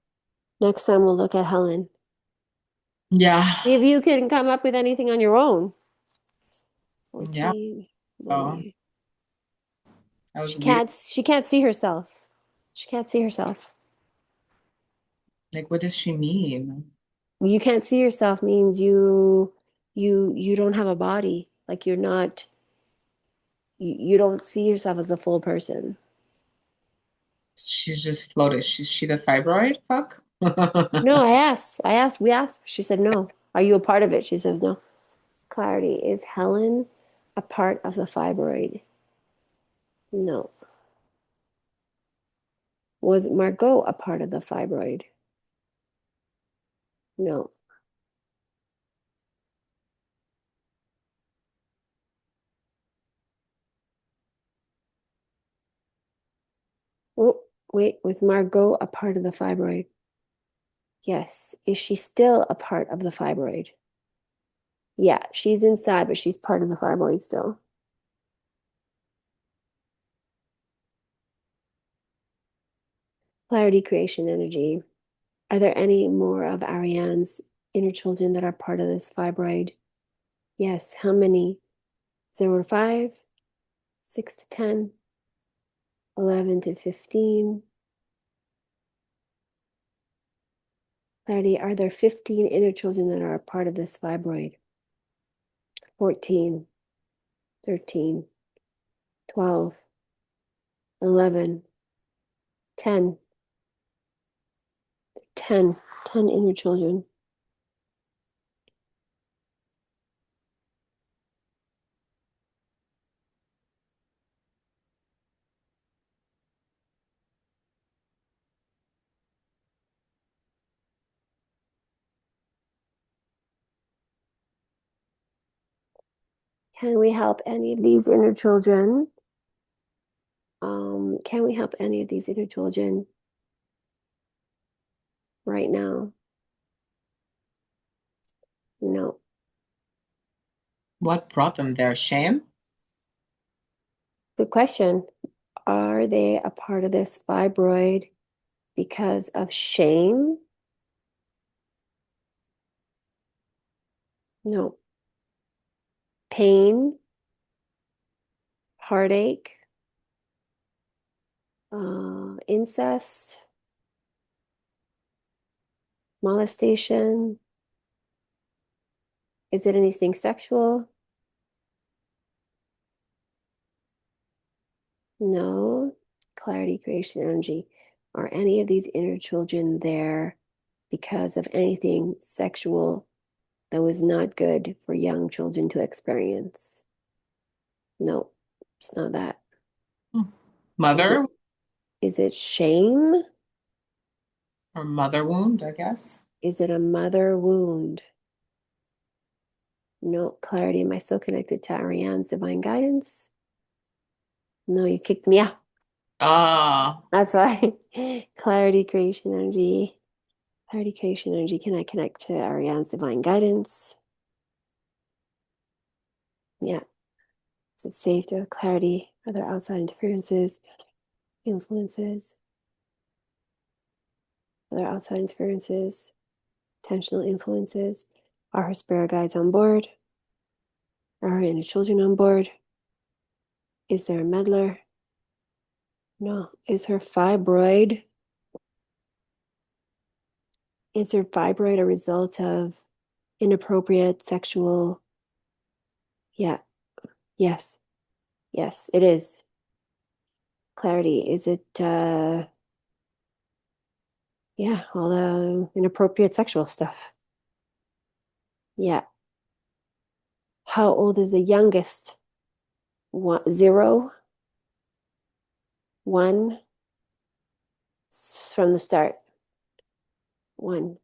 next time we'll look at Helen. Yeah. See if you can come up with anything on your own. Yeah. 14, Oh, bully. that She was weird. can't she can't see herself. She can't see herself. Like, what does she mean? You can't see yourself means you don't have a body. Like you're not you don't see yourself as a full person. She's just floated. She's she the fibroid? Fuck. No, we asked. She said no. Are you a part of it? She says no. Clarity, is Helen a part of the fibroid? No. Was Margot a part of the fibroid? No. Oh, wait, was Margot a part of the fibroid? Yes. Is she still a part of the fibroid? Yeah, she's inside, but she's part of the fibroid still. Clarity, creation, energy. Are there any more of Ariane's inner children that are part of this fibroid? Yes. How many? 0 to 5, 6 to 10, 11 to 15. Clarity, are there 15 inner children that are a part of this fibroid? 14, 13, 12, 11, 10, 10, 10 inner children. Can we help any of these inner children? Can we help any of these inner children right now? No. What brought them there? Shame? Good question. Are they a part of this fibroid because of shame? No. pain, heartache, incest, molestation. Is it anything sexual? No. Clarity, creation, energy. Are any of these inner children there because of anything sexual that was not good for young children to experience? No, it's not that. Hmm. Is it Mother is it shame? or mother wound, I guess. Is it a mother wound? No, clarity. Am I still connected to Ariane's divine guidance? No, you kicked me out. Ah, That's why. Clarity, creation, energy. Clarity, creation, energy. Can I connect to Ariane's divine guidance? Yeah. Is it safe to have clarity? Are there outside interferences, influences? Are there outside interferences, intentional influences? Are her spirit guides on board? Are her inner children on board? Is there a meddler? No. Is her fibroid a result of inappropriate sexual? Yeah. Yes. Yes, it is. Clarity. Is it yeah, all the inappropriate sexual stuff. Yeah. How old is the youngest? One, 0, 1 from the start. 1,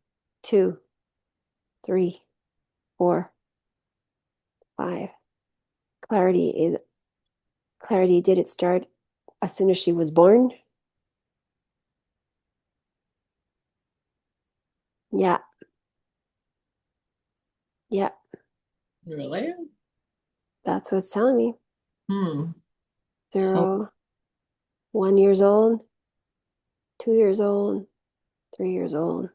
2, 3, 4, 5. Clarity, did it start as soon as she was born? Yeah, yeah, really? that's what it's telling me. Hmm. So 0, 1 years old, 2 years old, 3 years old,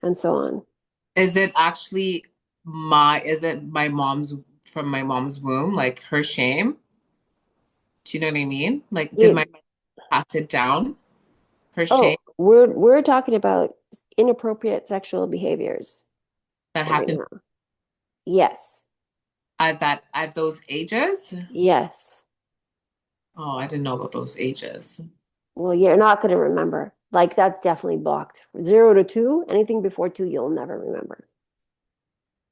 and so on. is it actually is it my mom's from my mom's womb, like her shame? Do you know what I mean? Like, did my It, mom pass it down? Her shame oh, we're talking about inappropriate sexual behaviors that right happened now. Yes, at those ages? yes. Oh, I didn't know about those ages. Well, you're not going to remember. Like that's definitely blocked. 0 to 2, anything before 2, you'll never remember.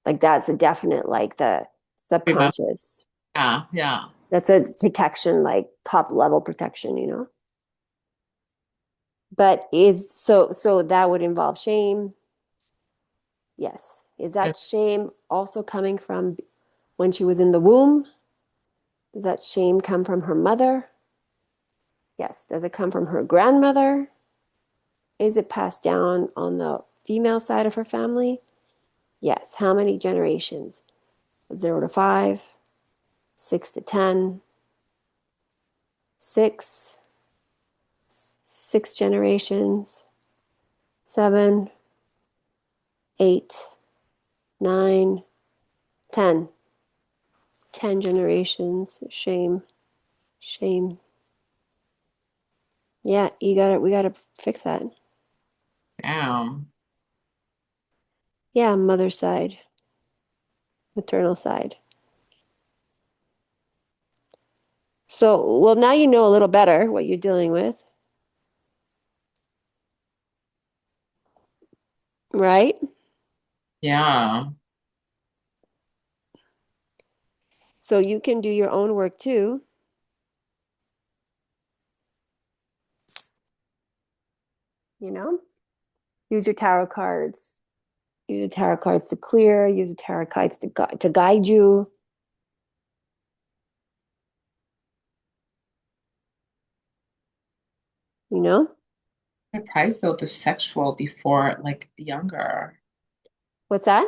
Like that's a definite, like the Remember? subconscious. Yeah, yeah. That's a protection, like top level protection. But so that would involve shame. Yes. Is And that shame also coming from when she was in the womb? Does that shame come from her mother? Yes. Does it come from her grandmother? Is it passed down on the female side of her family? Yes. How many generations? 0 to 5, 6 to 10, six, 6 generations, 7, 8, 9, 10. 10 generations. Shame, shame. Yeah, we gotta fix that. damn. Yeah, mother's side, maternal side. So, well, now you know a little better what you're dealing with, right? Yeah. So you can do your own work too, you know? Use your tarot cards. Use the tarot cards to clear, use the tarot cards to guide you, you know? Surprised though the sexual before like younger. What's that?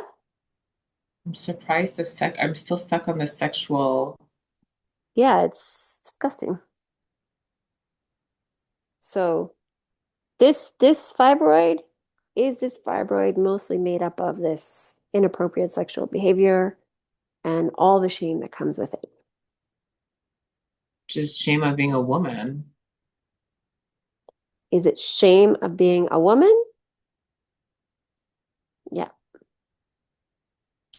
I'm surprised I'm still stuck on the sexual. Yeah, it's disgusting. So this fibroid, is this fibroid mostly made up of this inappropriate sexual behavior and all the shame that comes with it. Just shame of being a woman. Is it shame of being a woman? Yeah,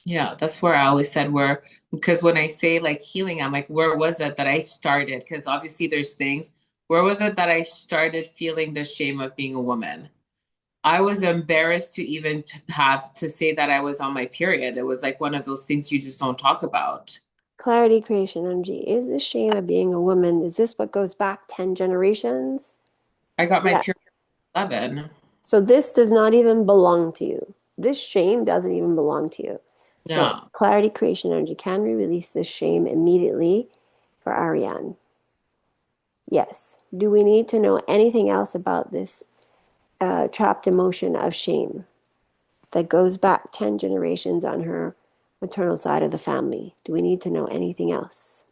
Yeah, that's where I always said where, because when I say like healing, I'm like, where was it that I started? Because obviously there's things. Where was it that I started feeling the shame of being a woman? I was embarrassed to even have to say that I was on my period. It was like one of those things you just don't talk about. clarity, creation, energy. Is the shame of being a woman? Is this what goes back 10 generations? I got my Yeah. period at 11. So this does not even belong to you. This shame doesn't even belong to you. So Yeah. clarity, creation, energy. Can we release this shame immediately for Ariane? Yes. Do we need to know anything else about this trapped emotion of shame that goes back 10 generations on her maternal side of the family? Do we need to know anything else?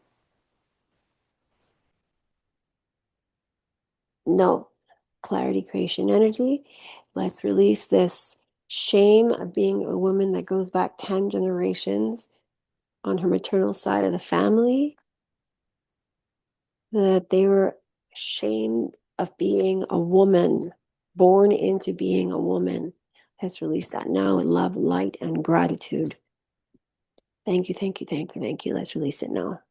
No. Clarity, creation, energy. Let's release this shame of being a woman that goes back 10 generations on her maternal side of the family, that they were ashamed of being a woman, born into being a woman. Let's release that now in love, light, and gratitude. Thank you, thank you, thank you, thank you. Let's release it now.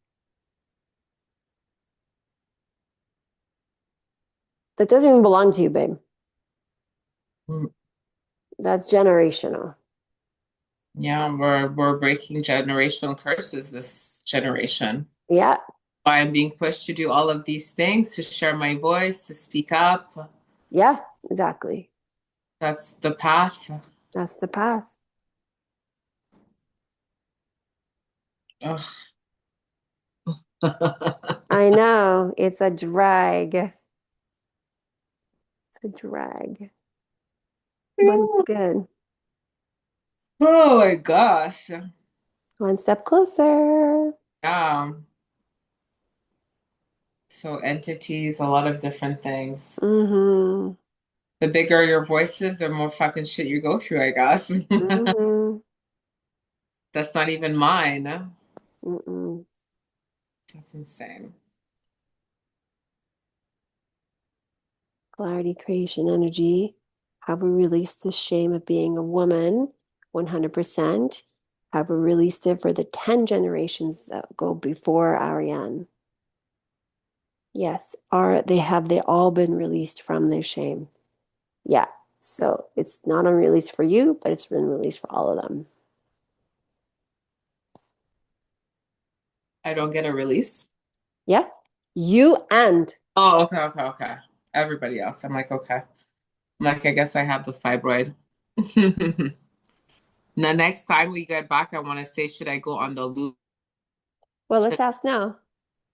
That doesn't even belong to you, babe. Mm. That's generational. Yeah, we're breaking generational curses this generation. Yeah, I'm being pushed to do all of these things, to share my voice, to speak up. yeah, exactly. That's the path. That's the path. Ugh. I know it's a drag. It's a drag, but it's good. Oh my gosh. One step closer. Yeah. So entities, a lot of different things. Mm-hmm. The bigger your voice is, the more fucking shit you go through, I guess. Mm-hmm. That's not even mine. Mm-mm. That's insane. Clarity, creation, energy. Have we released the shame of being a woman? 100%. Have we released it for the 10 generations that go before Ariane? Yes. Are they all been released from their shame? Yeah. So it's not unreleased for you, but it's been released for all of them. I don't get a release. Yeah. You and Oh, okay, okay, okay. Everybody else. I'm like, okay. I'm like, I guess I have the fibroid. The next time we get back, I want to say, should I go on the loop? well, let's Should, ask now.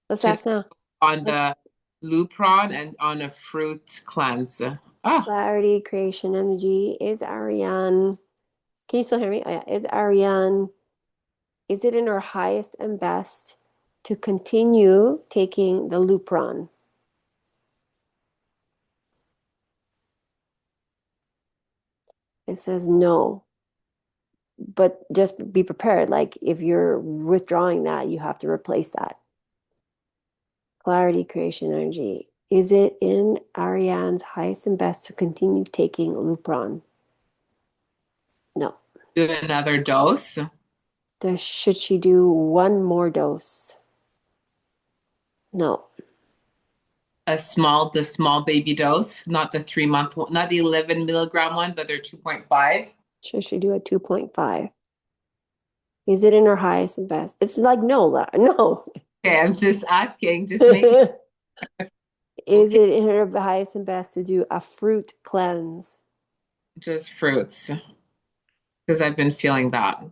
Let's should ask now. I on Let's the Lupron and on a fruit cleanse? Ah, clarity, creation, energy. Is Ariane, can you still hear me? Oh, yeah. Is Ariane, is it in her highest and best to continue taking the Lupron? It says no, but just be prepared. Like if you're withdrawing that, you have to replace that. Clarity, creation, energy. Is it in Ariane's highest and best to continue taking Lupron? No. do another dose. Should she do one more dose? No. The small baby dose, not the 3 month one, not the 11 milligram one, but they're 2.5. Should she do a 2.5? Is it in her highest and best? It's like no, no. Okay, I'm just asking, just make Is okay, it in her highest and best to do a fruit cleanse? just fruits because I've been feeling that.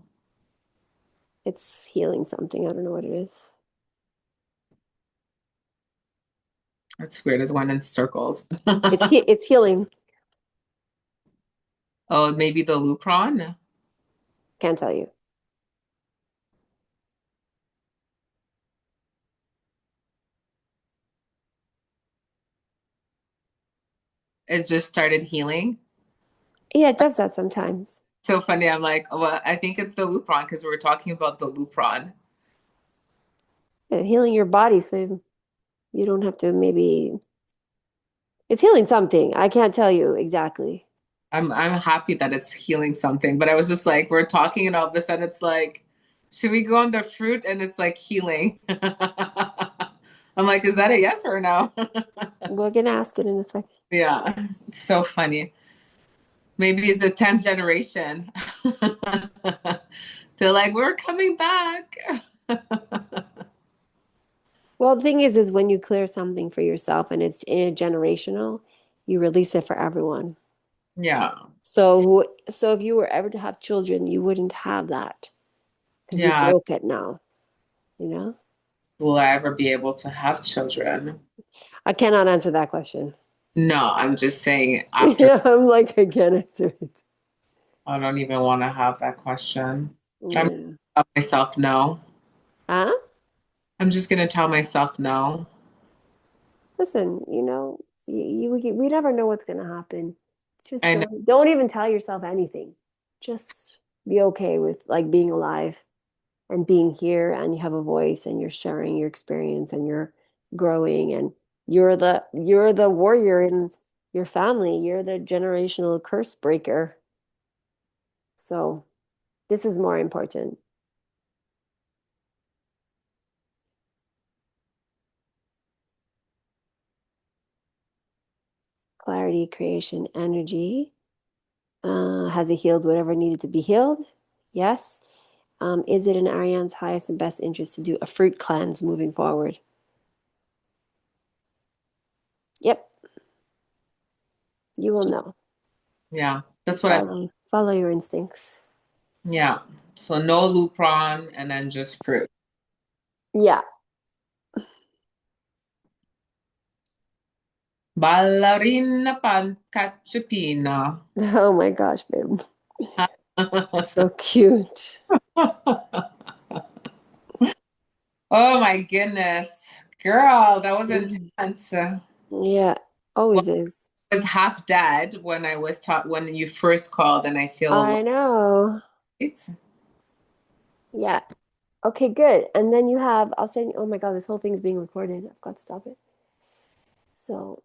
It's healing something. I don't know what it is. It's weird as one in circles. It's healing. Oh, maybe the Lupron. Can't tell you. It just started healing. Yeah, it does that sometimes. So funny. I'm like, well, I think it's the Lupron because we were talking about the Lupron. And healing your body so you don't have to maybe it's healing something. I can't tell you exactly. I'm happy that it's healing something, but I was just like, we're talking and all of a sudden it's like, should we go on the fruit? And it's like healing. I'm like, is that a yes or a no? We're gonna ask it in a second. Yeah, it's so funny. Maybe it's the 10th generation. They're like, we're coming back. Well, the thing is when you clear something for yourself and it's intergenerational, you release it for everyone. Yeah, So if you were ever to have children, you wouldn't have that because you yeah. broke it now, you know? Will I ever be able to have children? I cannot answer that question. No, I'm just saying after, Yeah, I'm like, I can't answer it. I don't even want to have that question. I'm gonna Yeah. tell myself no. Huh? I'm just gonna tell myself no. Listen, we never know what's gonna happen. Just I know. don't even tell yourself anything. Just be okay with like being alive and being here and you have a voice and you're sharing your experience and you're growing and you're the warrior in your family. You're the generational curse breaker. So this is more important. Clarity, creation, energy. Has it healed whatever needed to be healed? Yes. Is it in Ariane's highest and best interest to do a fruit cleanse moving forward? Yep, you will know. Yeah, that's what I, Follow your instincts. yeah. So no Lupron and then just fruit. Yeah. Ballerina pancacciupina. Oh my gosh, babe. So cute. Oh my goodness. Girl, that was intense. Yeah, Well, always is. I was half dead when I was taught when you first called, and I feel I know. light. Yeah. Okay, good. And then I'll send you, oh my God, this whole thing is being recorded. I've got to stop it. So